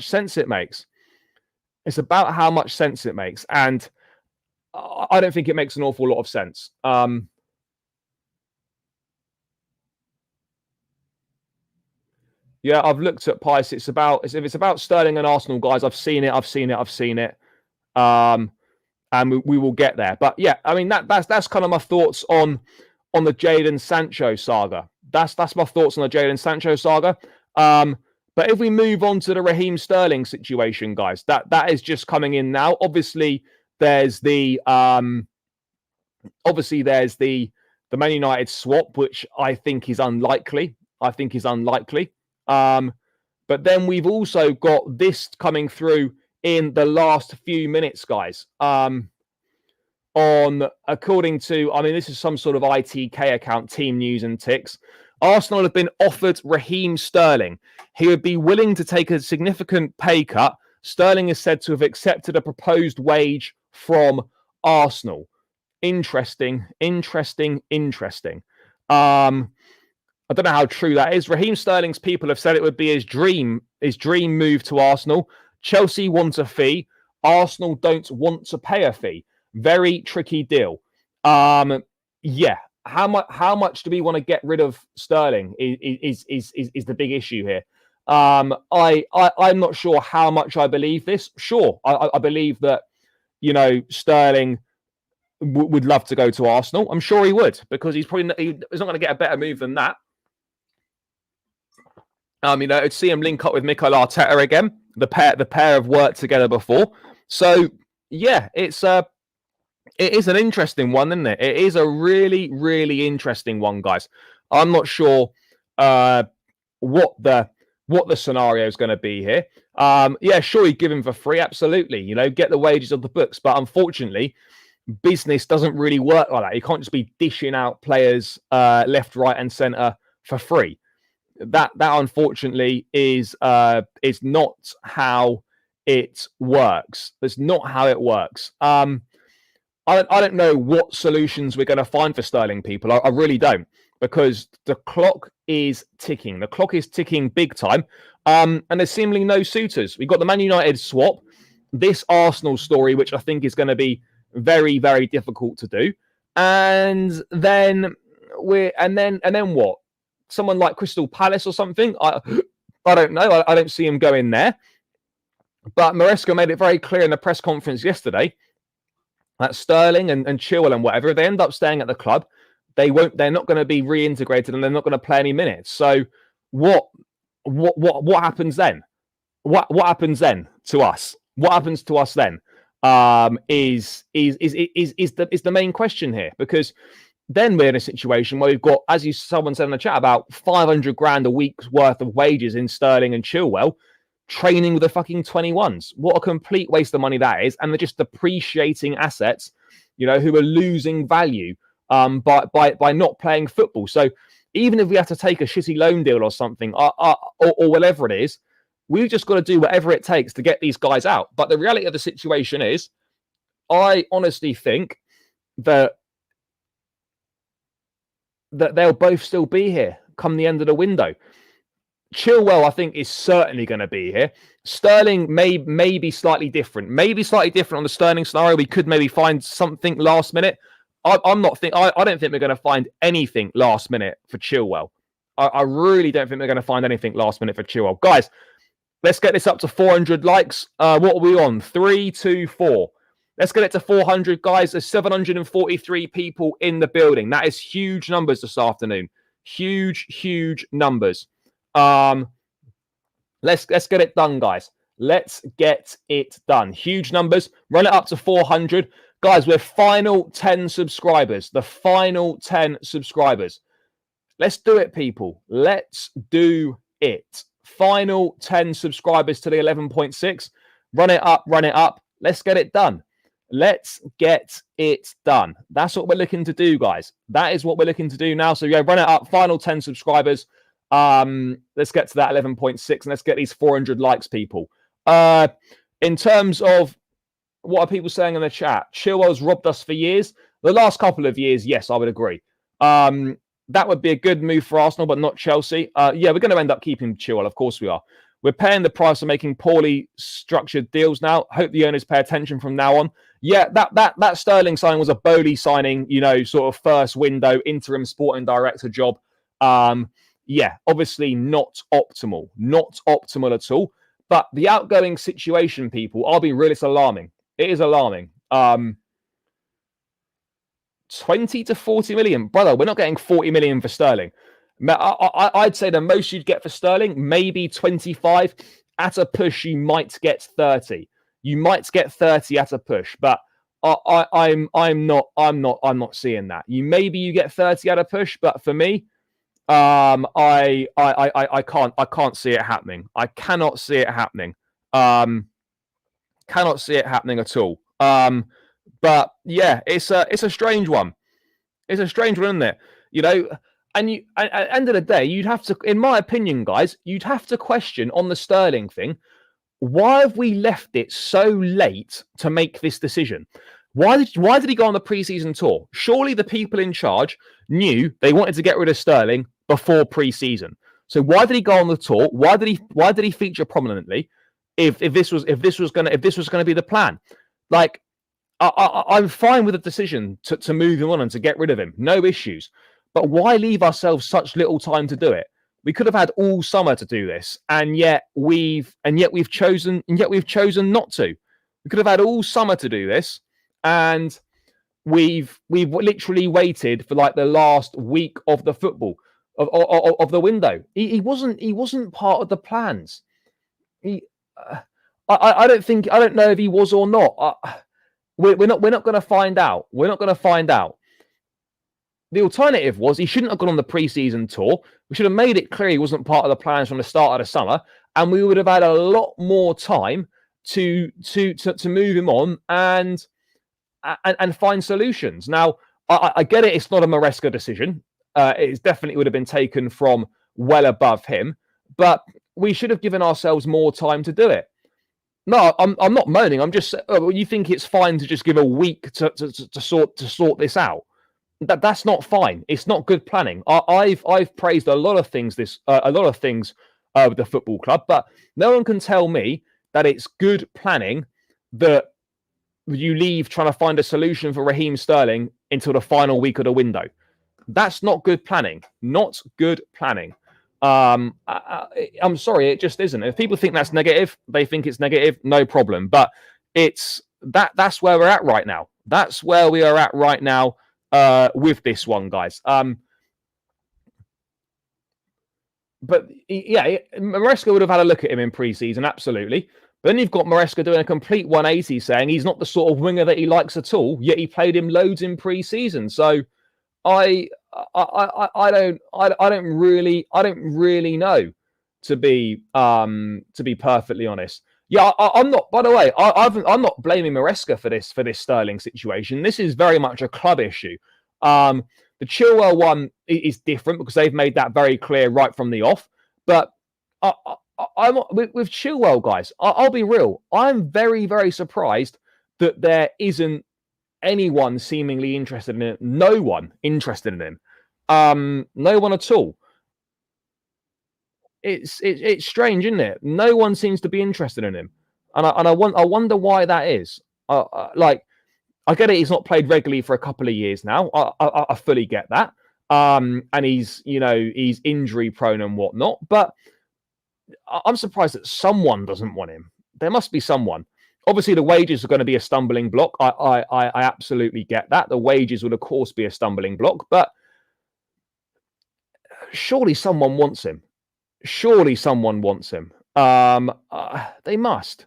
[SPEAKER 1] sense it makes. It's about how much sense it makes. And I don't think it makes an awful lot of sense. Yeah, I've looked at Pice. If it's about Sterling and Arsenal, guys, I've seen it. And we will get there. But yeah, I mean that's kind of my thoughts on the Jadon Sancho saga. That's my thoughts on the Jadon Sancho saga. But if we move on to the Raheem Sterling situation, guys, that is just coming in now. Obviously, there's the Man United swap, which I think is unlikely. But then we've also got this coming through in the last few minutes, guys. According to, this is some sort of ITK account, Team News and Ticks. Arsenal have been offered Raheem Sterling. He would be willing to take a significant pay cut. Sterling is said to have accepted a proposed wage from Arsenal. Interesting. I don't know how true that is. Raheem Sterling's people have said it would be his dream move to Arsenal. Chelsea want a fee. Arsenal don't want to pay a fee. Very tricky deal. Yeah. How much do we want to get rid of Sterling is the big issue here. I'm not sure how much I believe this. Sure, I believe that Sterling would love to go to Arsenal. I'm sure he would, because he's not going to get a better move than that. To see him link up with Mikel Arteta again. The pair have worked together before. So yeah, it is an interesting one, isn't it? It is a really, really interesting one, guys. I'm not sure what the what the scenario is going to be here. Yeah, sure, you give him for free, absolutely. You know, get the wages of the books, but unfortunately, business doesn't really work like that. You can't just be dishing out players left, right, and centre for free. That unfortunately is not how it works. That's not how it works. I don't know what solutions we're going to find for Sterling, people. I really don't, because the clock is ticking. The clock is ticking big time, and there's seemingly no suitors. We've got the Man United swap, this Arsenal story, which I think is going to be very, very difficult to do, and then what? Someone like Crystal Palace or something? I don't know. I don't see him going there. But Maresca made it very clear in the press conference yesterday that Sterling and Chilwell and whatever, if they end up staying at the club, they're not going to be reintegrated and they're not going to play any minutes. So what happens then? What happens then to us? What happens to us then? Is the main question here, because then we're in a situation where we've got, as someone said in the chat, about 500 grand a week's worth of wages in Sterling and Chilwell, training with the fucking 21s. What a complete waste of money that is. And they're just depreciating assets, you know, who are losing value by not playing football. So even if we have to take a shitty loan deal or something, or whatever it is, we've just got to do whatever it takes to get these guys out. But the reality of the situation is, I honestly think that they'll both still be here come the end of the window. Chilwell, I think, is certainly going to be here. Sterling may be slightly different. Maybe slightly different on the Sterling scenario. We could maybe find something last minute. I don't think we're going to find anything last minute for Chilwell. I really don't think we're going to find anything last minute for Chilwell. Guys, let's get this up to 400 likes. What are we on? 3, 2, 4. Let's get it to 400, guys. There's 743 people in the building. That is huge numbers this afternoon. Huge numbers. Let's get it done, guys. Let's get it done. Huge numbers. Run it up to 400. Guys, we're final 10 subscribers. The final 10 subscribers. Let's do it, people. Let's do it. Final 10 subscribers to the 11.6. Run it up. Let's get it done. Let's get it done. That's what we're looking to do, guys. That is what we're looking to do now. So yeah, run it up. Final 10 subscribers. Let's get to that 11.6 and let's get these 400 likes, people. In terms of what are people saying in the chat, Chilwell's robbed us for years. The last couple of years, yes, I would agree. That would be a good move for Arsenal, but not Chelsea. Yeah, we're going to end up keeping Chilwell. Of course we are. We're paying the price of making poorly structured deals now. Hope the owners pay attention from now on. Yeah, that Sterling signing was a Bowley signing, you know, sort of first window interim sporting director job. Yeah, obviously not optimal. Not optimal at all. But the outgoing situation, people, I'll be real, it's alarming. It is alarming. 20 to 40 million. Brother, we're not getting 40 million for Sterling. I'd say the most you'd get for Sterling, maybe 25. At a push, you might get 30. You might get 30 at a push, but I'm not seeing that. Maybe you get 30 at a push, but for me, I can't see it happening. I cannot see it happening. Cannot see it happening at all. But yeah, it's a strange one. It's a strange one, isn't it? You know, and at the end of the day, you'd have to, in my opinion, guys, you'd have to question on the Sterling thing. Why have we left it so late to make this decision? Why did he go on the preseason tour? Surely the people in charge knew they wanted to get rid of Sterling before preseason. So why did he go on the tour? Why did he feature prominently? If this was going to be the plan, like I'm fine with the decision to move him on and to get rid of him, no issues. But why leave ourselves such little time to do it? We could have had all summer to do this, and yet we've chosen not to. We could have had all summer to do this, and we've literally waited for like the last week of the football of the window. He wasn't part of the plans. I don't know if he was or not. We're not going to find out. We're not going to find out. the alternative was he shouldn't have gone on the pre-season tour. We should have made it clear he wasn't part of the plans from the start of the summer, and we would have had a lot more time to move him on and find solutions. Now, I get it. It's not a Maresca decision. It definitely would have been taken from well above him, but we should have given ourselves more time to do it. No, I'm not moaning. I'm just you think it's fine to just give a week to sort this out. That's not fine. It's not good planning. I've praised a lot of things with the football club, but no one can tell me that it's good planning that you leave trying to find a solution for Raheem Sterling until the final week of the window. That's not good planning. Not good planning. I'm sorry, it just isn't. If people think that's negative, they think it's negative, no problem. But it's that's where we're at right now. That's where we are at right now with this one, guys. But yeah, Maresca would have had a look at him in pre-season, absolutely. But then you've got Maresca doing a complete 180, saying he's not the sort of winger that he likes at all. Yet he played him loads in pre-season. So I don't really know, to be perfectly honest. Yeah, I'm not. By the way, I'm not blaming Maresca for this Sterling situation. This is very much a club issue. The Chilwell one is different because they've made that very clear right from the off. But I'm with Chilwell, guys. I'll be real. I'm very, very surprised that there isn't anyone seemingly interested in it. No one interested in him. No one at all. It's strange, isn't it? No one seems to be interested in him, and I wonder why that is. I get it. He's not played regularly for a couple of years now. I fully get that. And he's injury prone and whatnot. But I'm surprised that someone doesn't want him. There must be someone. Obviously, the wages are going to be a stumbling block. I absolutely get that. The wages would, of course, be a stumbling block. But surely someone wants him. Surely someone wants him. They must.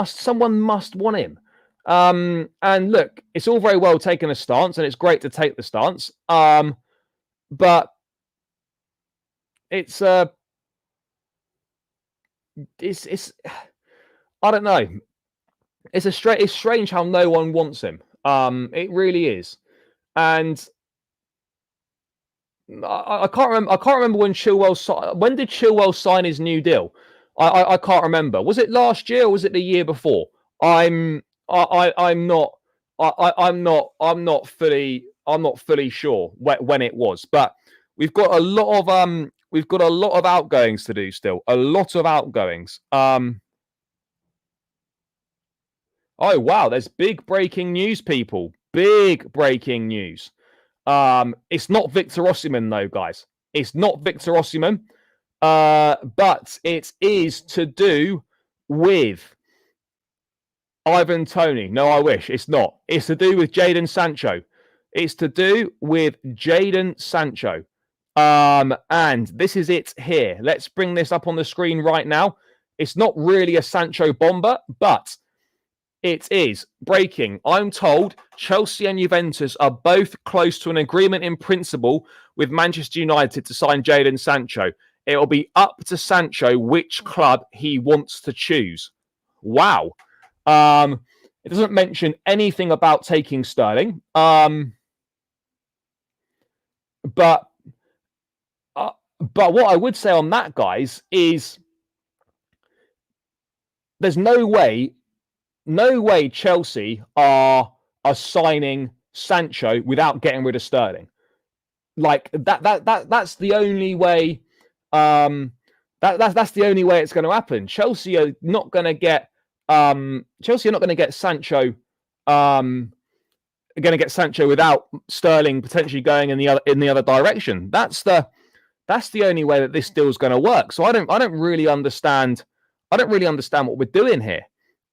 [SPEAKER 1] Someone must want him. And look, it's all very well taking a stance, and it's great to take the stance. But it's I don't know. It's strange how no one wants him. It really is. And I can't remember when Chilwell when did Chilwell sign his new deal? I can't remember. Was it last year or was it the year before? I'm not fully sure when it was, but we've got a lot of outgoings to do still. A lot of outgoings. Oh wow, there's big breaking news, people. Big breaking news. It's not Victor Osimhen though, guys. It's not Victor Osimhen. But it is to do with Ivan Toney. No, I wish. It's not. It's to do with Jadon Sancho. It's to do with Jadon Sancho. And this is it here. Let's bring this up on the screen right now. It's not really a Sancho bomber, but it is breaking. I'm told Chelsea and Juventus are both close to an agreement in principle with Manchester United to sign Jadon Sancho. It will be up to Sancho which club he wants to choose. Wow. It doesn't mention anything about taking Sterling. But what I would say on that, guys, is there's no way Chelsea are signing Sancho without getting rid of Sterling. Like that's the only way. That's the only way it's going to happen. Chelsea are not going to get Sancho. Going to get Sancho without Sterling potentially going in the other direction. That's the only way that this deal's going to work. So I don't really understand. I don't really understand what we're doing here.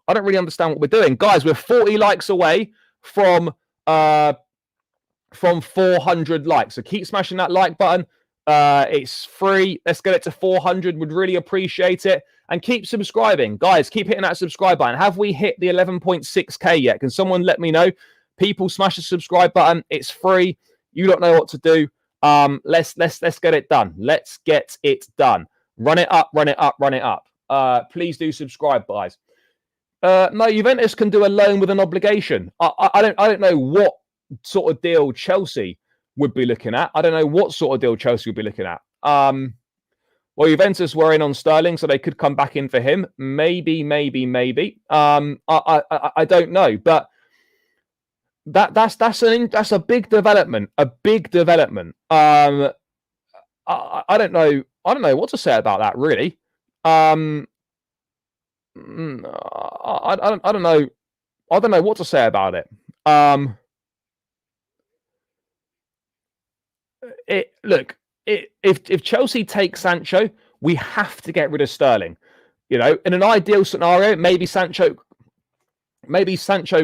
[SPEAKER 1] I don't really understand what we're doing, guys. We're 40 likes away from 400 likes. So keep smashing that like button. It's free. Let's get it to 400. Would really appreciate it. And keep subscribing. Guys, keep hitting that subscribe button. Have we hit the 11.6k yet? Can someone let me know? People, smash the subscribe button. It's free. You don't know what to do. Let's get it done. Let's get it done. Run it up, run it up, run it up. Please do subscribe, guys. No, Juventus can do a loan with an obligation. I don't know what sort of deal Chelsea would be looking at. I don't know what sort of deal Chelsea would be looking at. Well, Juventus were in on Sterling, so they could come back in for him. Maybe. I don't know, but that's a big development. A big development. I don't know. I don't know what to say about that, really. I don't know. I don't know what to say about it. If Chelsea take Sancho, we have to get rid of Sterling. You know, in an ideal scenario, maybe Sancho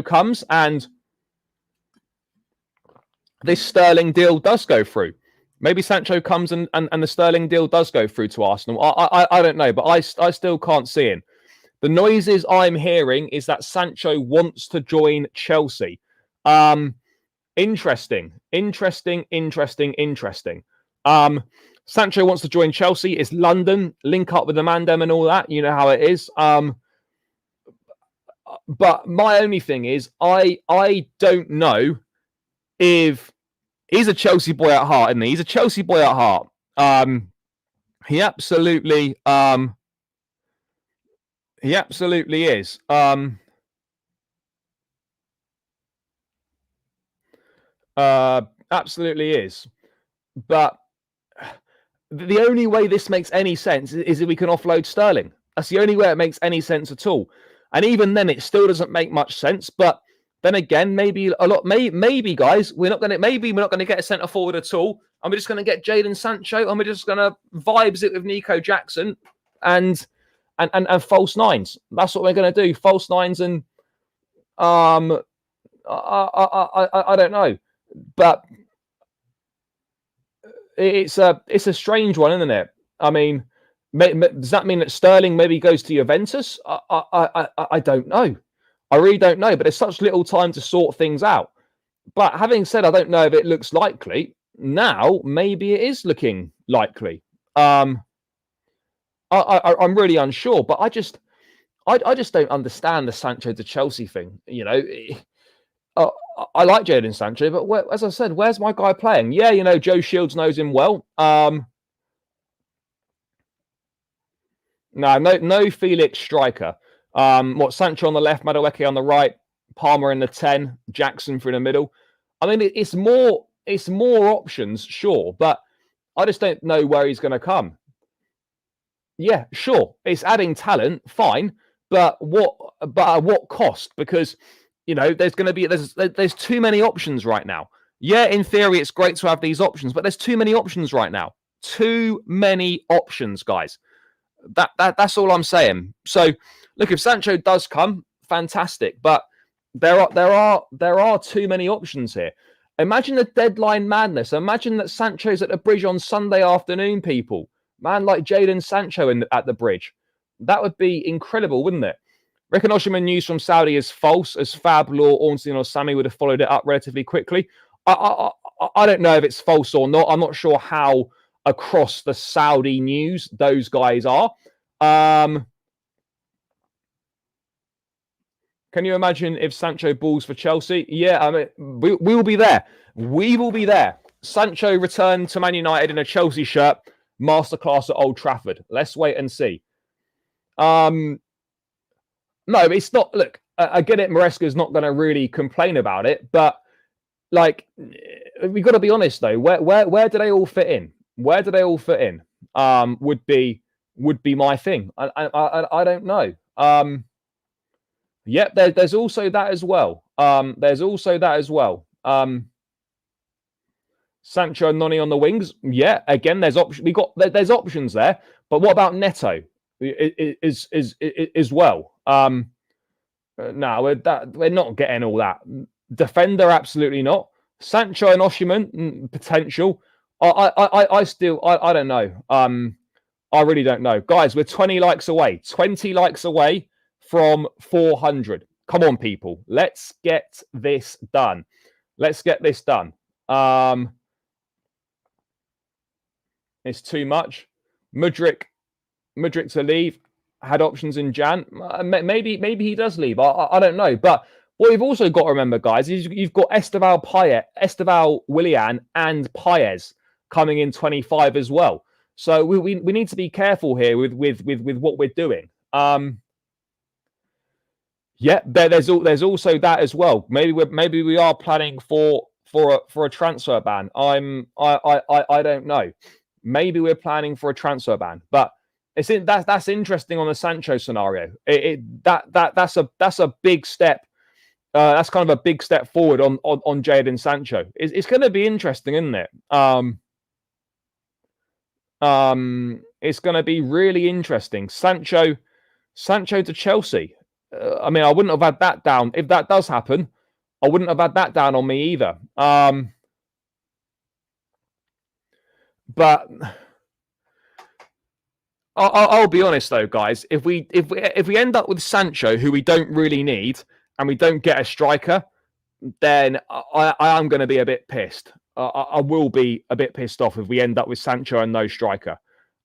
[SPEAKER 1] comes and this Sterling deal does go through. Maybe Sancho comes and the Sterling deal does go through to Arsenal. I don't know, but I still can't see him. The noises I'm hearing is that Sancho wants to join Chelsea. Interesting. Sancho wants to join Chelsea. It's London, link up with the Mandem and all that. You know how it is. But my only thing is, I don't know if he's a Chelsea boy at heart, isn't he? He's a Chelsea boy at heart. He absolutely is. Absolutely is. But the only way this makes any sense is if we can offload Sterling. That's the only way it makes any sense at all. And even then, it still doesn't make much sense. But then again, maybe guys, we're not going to get a centre forward at all, and we're just going to get Jadon Sancho, and we're just going to vibes it with Nico Jackson and false nines. That's what we're going to do. False nines and I don't know, but it's a strange one, isn't it? I mean, does that mean that Sterling maybe goes to Juventus? I don't know. I really don't know. But there's such little time to sort things out. But having said, I don't know if it looks likely. Now, maybe it is looking likely. I'm really unsure. But I just don't understand the Sancho to Chelsea thing. You know, I like Jadon Sancho, but as I said, where's my guy playing? Yeah, you know, Joe Shields knows him well. No Felix striker. Sancho on the left, Madueke on the right, Palmer in the 10, Jackson through the middle. I mean, it's more options, sure, but I just don't know where he's going to come. Yeah, sure, it's adding talent, fine, but at what cost? Because you know, there's too many options right now. Yeah, in theory, it's great to have these options, but there's too many options right now. Too many options, guys. That's all I'm saying. So, look, if Sancho does come, fantastic. But there are too many options here. Imagine the deadline madness. Imagine that Sancho's at the bridge on Sunday afternoon, people. Man like Jadon Sancho at the bridge. That would be incredible, wouldn't it? Reckon Osimhen news from Saudi is false, as Fab, Law, Ornstein or Sammy would have followed it up relatively quickly. I don't know if it's false or not. I'm not sure how across the Saudi news those guys are. Can you imagine if Sancho balls for Chelsea? Yeah, I mean, we will be there. We will be there. Sancho returned to Man United in a Chelsea shirt, masterclass at Old Trafford. Let's wait and see. No, it's not. Look, I get it. Maresca's not going to really complain about it, but like, we've got to be honest though. Where do they all fit in? Where do they all fit in? Would be my thing. I don't know. Yep. There's also that as well. Sancho and Noni on the wings. Yeah. Again, there's option. There's options there. But what about Neto? Is well. No, we're not getting all that. Defender, absolutely not. Sancho and Osimhen, potential. I don't know. I really don't know. Guys, we're 20 likes away. 20 likes away from 400. Come on, people. Let's get this done. It's too much. Mudryk to leave, had options in Jan. Maybe he does leave. I don't know. But what you've also got to remember, guys, is you've got Esteval Willian, and Paez coming in 25 as well. So we need to be careful here with what we're doing. Yeah, there's also that as well. Maybe we are planning for a transfer ban. I don't know. Maybe we're planning for a transfer ban, but that's interesting on the Sancho scenario. That's a big step. That's kind of a big step forward on Jadon Sancho. It's going to be interesting, isn't it? It's going to be really interesting. Sancho to Chelsea. I mean, I wouldn't have had that down. If that does happen, I wouldn't have had that down on me either. But I'll be honest though, guys. If we end up with Sancho, who we don't really need, and we don't get a striker, then I am going to be a bit pissed. I will be a bit pissed off if we end up with Sancho and no striker.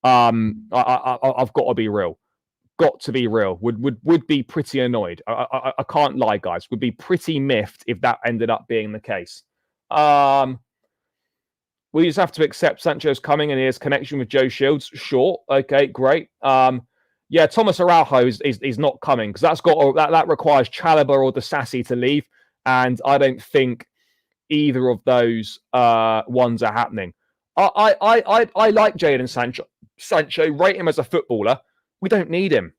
[SPEAKER 1] I've got to be real. Got to be real. Would be pretty annoyed. I can't lie, guys. Would be pretty miffed if that ended up being the case. We just have to accept Sancho's coming and his connection with Joe Shields. Sure. Okay, great. Yeah, Thomas Araujo is not coming because that requires Chalobah or Disasi to leave, and I don't think either of those ones are happening. I like Jadon Sancho. Rate him as a footballer. We don't need him.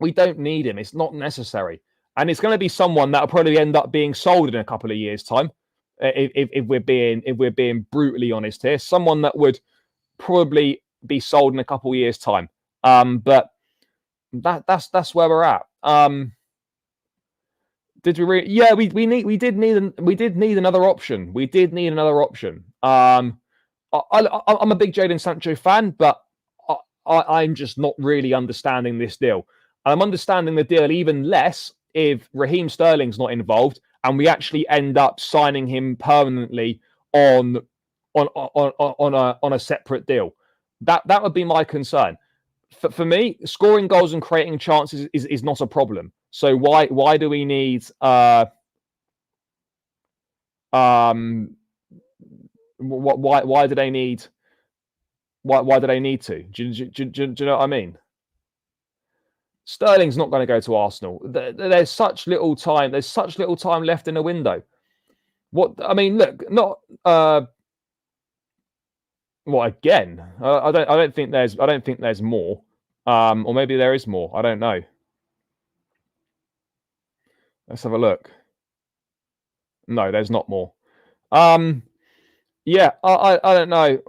[SPEAKER 1] It's not necessary, and it's going to be someone that'll probably end up being sold in a couple of years' time. If we're being brutally honest here, someone that would probably be sold in a couple of years' time. But that's where we're at. Did we really? Yeah, we did need another option. We did need another option. I'm a big Jadon Sancho fan, but I'm just not really understanding this deal. I'm understanding the deal even less if Raheem Sterling's not involved and we actually end up signing him permanently on a separate deal. That would be my concern. For me, scoring goals and creating chances is not a problem. So why do we need why do they need to? Do you know what I mean? Sterling's not going to go to Arsenal. There's such little time. There's such little time left in the window. What I mean, look, not well. Again, I don't think there's more. Or maybe there is more. I don't know. Let's have a look. No, there's not more. Yeah, I don't know.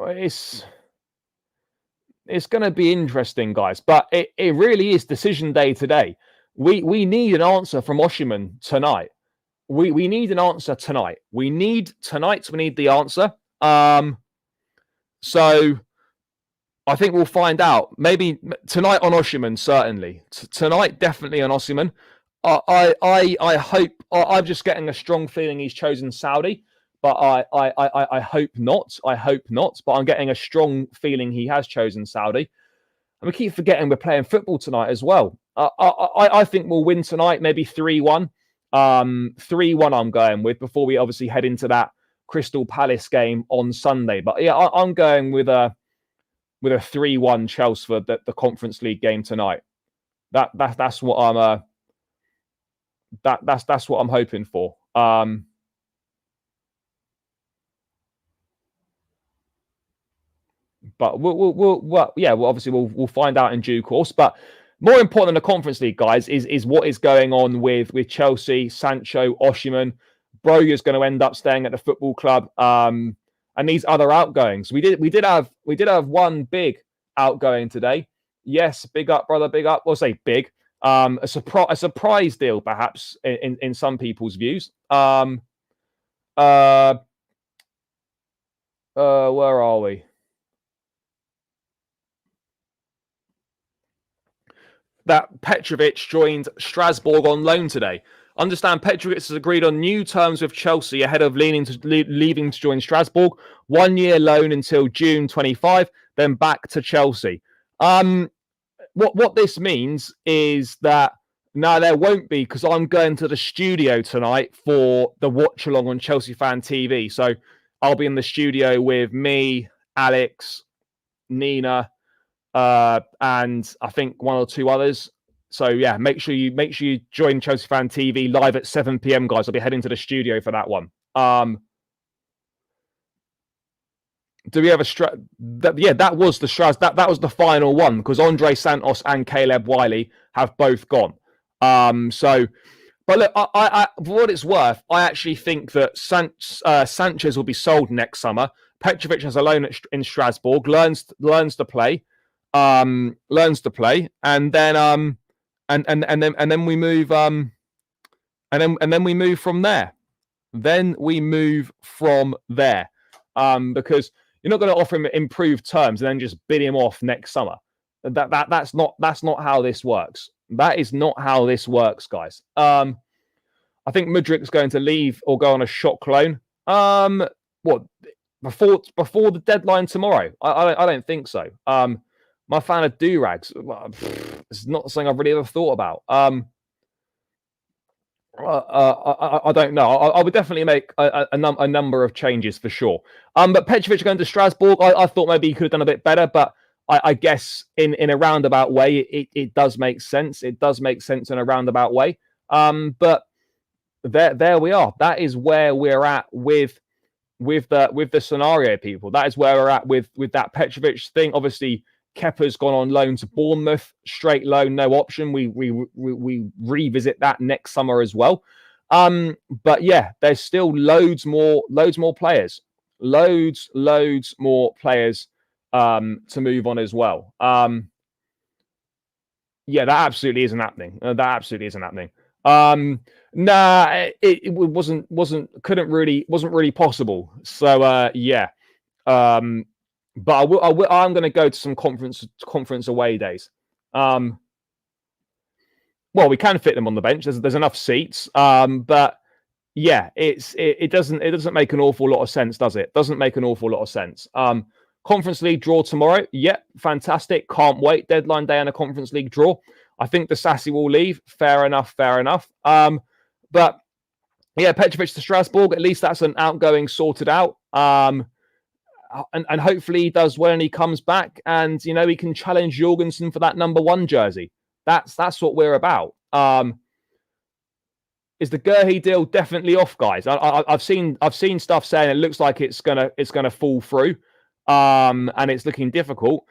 [SPEAKER 1] It's going to be interesting, guys. But it really is decision day today. We need an answer from Osimhen tonight. We need an answer tonight. We need the answer. So I think we'll find out. Maybe tonight on Osimhen, certainly. Tonight, definitely on Osimhen. I hope. I'm just getting a strong feeling he's chosen Saudi, but I hope not. I hope not. But I'm getting a strong feeling he has chosen Saudi. And we keep forgetting we're playing football tonight as well. I think we'll win tonight, maybe 3-1. 3-1 I'm going with before we obviously head into that Crystal Palace game on Sunday. But yeah, I'm going with a 3-1 Chelsea for the Conference League game tonight. That's what I'm that's what I'm hoping for. But we'll find out in due course. But more important than the Conference League, guys, is what is going on with Chelsea, Sancho, Osimhen. Broja's going to end up staying at the football club, and these other outgoings. We did have one big outgoing today. Yes, big up, brother, big up. We'll say big. A surprise deal, perhaps, in some people's views. Where are we? That Petrovic joined Strasbourg on loan today. Understand Petrovic has agreed on new terms with Chelsea ahead of leaving to join Strasbourg. 1 year loan until June 25, then back to Chelsea. What this means is that no, there won't be, because I'm going to the studio tonight for the watch along on Chelsea Fan TV. So I'll be in the studio with me, Alex, Nina, and I think one or two others. So yeah, make sure you join Chelsea Fan TV live at 7 p.m. guys. I'll be heading to the studio for that one. Do we have a that was the Stras. That was the final one, because Andre Santos and Caleb Wiley have both gone. But look, I for what it's worth, I actually think that Sanchez will be sold next summer. Petrovic has a loan in Strasbourg, learns to play, and then and then we move and then we move from there. Because you're not going to offer him improved terms and then just bid him off next summer. That's not how this works. That is not how this works, guys. I think Mudryk's going to leave or go on a shock loan. What, before the deadline tomorrow? I don't think so. My fan of do-rags, it's not something I've really ever thought about. I don't know. I would definitely make a number of changes for sure. But Petrovic going to Strasbourg, I thought maybe he could have done a bit better, but I guess in a roundabout way, it does make sense. It does make sense in a roundabout way. But there we are. That is where we're at with the scenario, people. That is where we're at with that Petrovic thing. Obviously, Kepa's gone on loan to Bournemouth, straight loan, no option. We revisit that next summer as well. But yeah, there's still loads more players, loads more players to move on as well. Yeah, that absolutely isn't happening. Nah, it wasn't really possible. So yeah. But I'm going to go to some conference away days. Well, we can fit them on the bench. There's enough seats. But yeah, it doesn't make an awful lot of sense, does it? Doesn't make an awful lot of sense. Conference League draw tomorrow. Yep, fantastic. Can't wait. Deadline day and a Conference League draw. I think the Sassy will leave. Fair enough. But yeah, Petrovic to Strasbourg. At least that's an outgoing sorted out. And hopefully he does well and he comes back, and he can challenge Jorgensen for that number 1 jersey. That's what we're about. Is the Gurhey deal definitely off, guys? I've seen stuff saying it looks like it's gonna fall through, and it's looking difficult.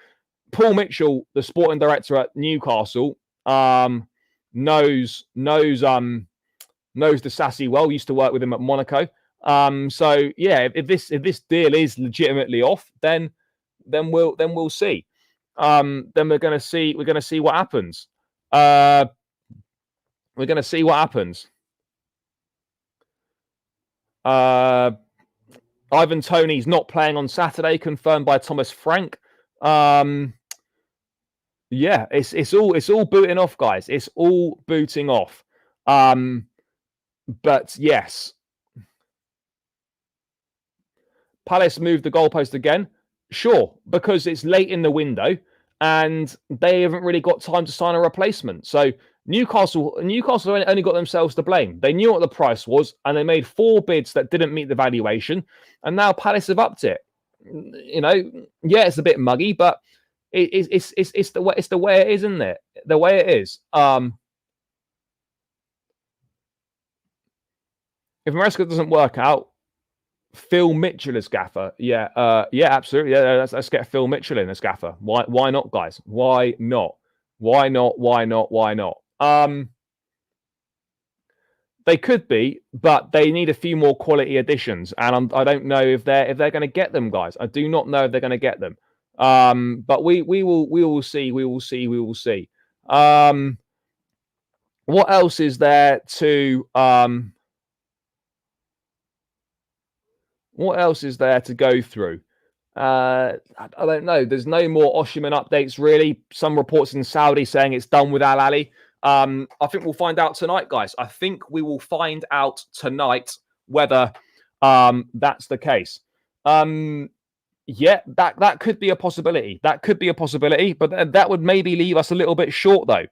[SPEAKER 1] Paul Mitchell, the sporting director at Newcastle, knows the Sassy well. Used to work with him at Monaco. So yeah, if this deal is legitimately off, then we'll see. Then we're gonna see what happens. We're gonna see what happens. Ivan Toney's not playing on Saturday, confirmed by Thomas Frank. Yeah, it's all booting off, guys. It's all booting off. But yes. Palace moved the goalpost again. Sure, because it's late in the window and they haven't really got time to sign a replacement. So Newcastle only got themselves to blame. They knew what the price was and they made 4 bids that didn't meet the valuation, and now Palace have upped it. Yeah, it's a bit muggy, but it's the way it is, isn't it? The way it is. If Maresca doesn't work out, Phil Mitchell as gaffer. Yeah, absolutely. Yeah, let's get Phil Mitchell in as gaffer. Why not, guys? Why not? They could be, but they need a few more quality additions, and I don't know if they're going to get them, guys. I do not know if they're going to get them. But we will see. What else is there to What else is there to go through? I don't know. There's no more Osimhen updates, really. Some reports in Saudi saying it's done with Al Ali. I think we'll find out tonight, guys. I think we will find out tonight whether that's the case. Yeah, that could be a possibility. That could be a possibility, but that would maybe leave us a little bit short, though.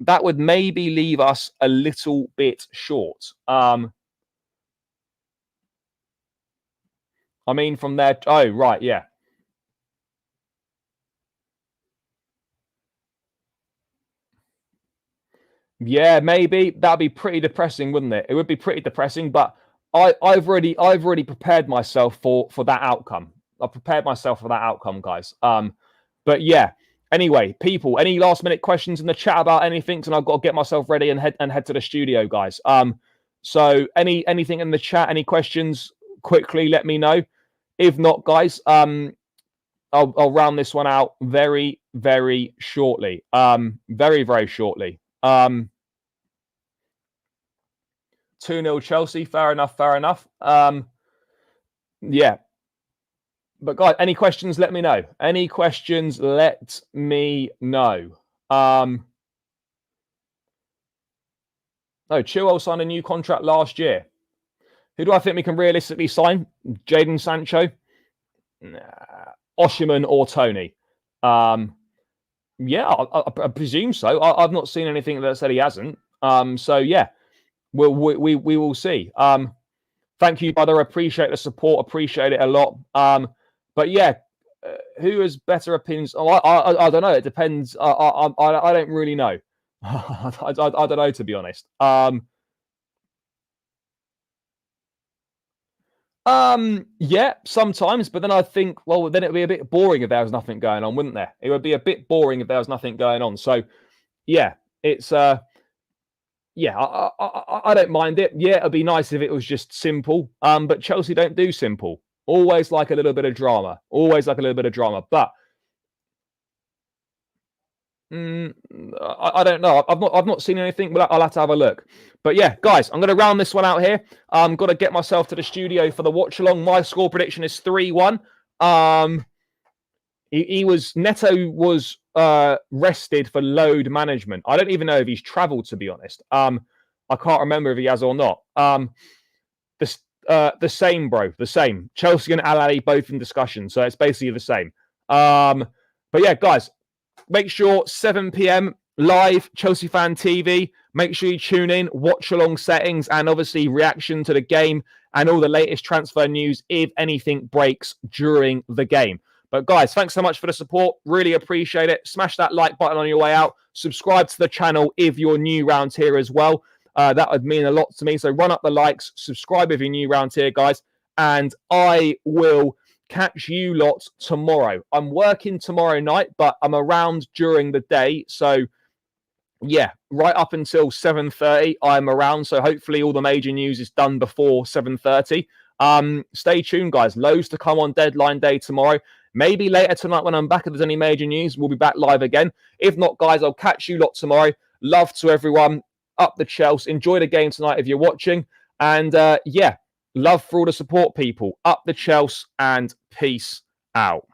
[SPEAKER 1] That would maybe leave us a little bit short. I mean, from there. Oh, right, yeah. Yeah, maybe that'd be pretty depressing, wouldn't it? It would be pretty depressing, but I've already prepared myself for that outcome. I've prepared myself for that outcome, guys. But yeah. Anyway, people, any last minute questions in the chat about anything? And I've got to get myself ready and head to the studio, guys. So anything in the chat, any questions? Quickly, let me know. If not, guys, I'll round this one out very, very shortly. Very, very shortly. 2-0 Chelsea. Fair enough. Fair enough. Yeah. But guys, any questions? Let me know. Any questions? Let me know. No, Chilwell signed a new contract last year. Who do I think we can realistically sign? Jadon Sancho, Osimhen, or Tony? Yeah, I presume so. I've not seen anything that said he hasn't. So yeah, we will see. Thank you, brother. Appreciate the support. Appreciate it a lot. But yeah, who has better opinions? Oh, I don't know. It depends. I don't really know. I don't know, to be honest. Yeah, sometimes, but then I think, well, then it'd be a bit boring if there was nothing going on, wouldn't there? It would be a bit boring if there was nothing going on. So, yeah, it's yeah, I don't mind it. Yeah, it'd be nice if it was just simple. But Chelsea don't do simple. Always like a little bit of drama. Always like a little bit of drama. But I don't know. I've not seen anything, but I'll have to have a look. But yeah, guys, I'm going to round this one out here. I'm going to get myself to the studio for the watch along. My score prediction is 3-1. Neto was rested for load management. I don't even know if he's travelled, to be honest. I can't remember if he has or not. The same, bro. The same. Chelsea and Al Ahly both in discussion, so it's basically the same. But yeah, guys, make sure 7 p.m. live Chelsea Fan TV. Make sure you tune in, watch along settings, and obviously reaction to the game and all the latest transfer news if anything breaks during the game. But guys, thanks so much for the support. Really appreciate it. Smash that like button on your way out. Subscribe to the channel if you're new round here as well. That would mean a lot to me. So run up the likes. Subscribe if you're new round here, guys. And I will catch you lot tomorrow. I'm working tomorrow night, but I'm around during the day. So yeah, right up until 7:30, I'm around. So hopefully all the major news is done before 7:30. Stay tuned, guys. Loads to come on deadline day tomorrow. Maybe later tonight when I'm back, if there's any major news, we'll be back live again. If not, guys, I'll catch you lot tomorrow. Love to everyone. Up the Chelsea. Enjoy the game tonight if you're watching. And yeah, love for all the support, people. Up the Chelsea and peace out.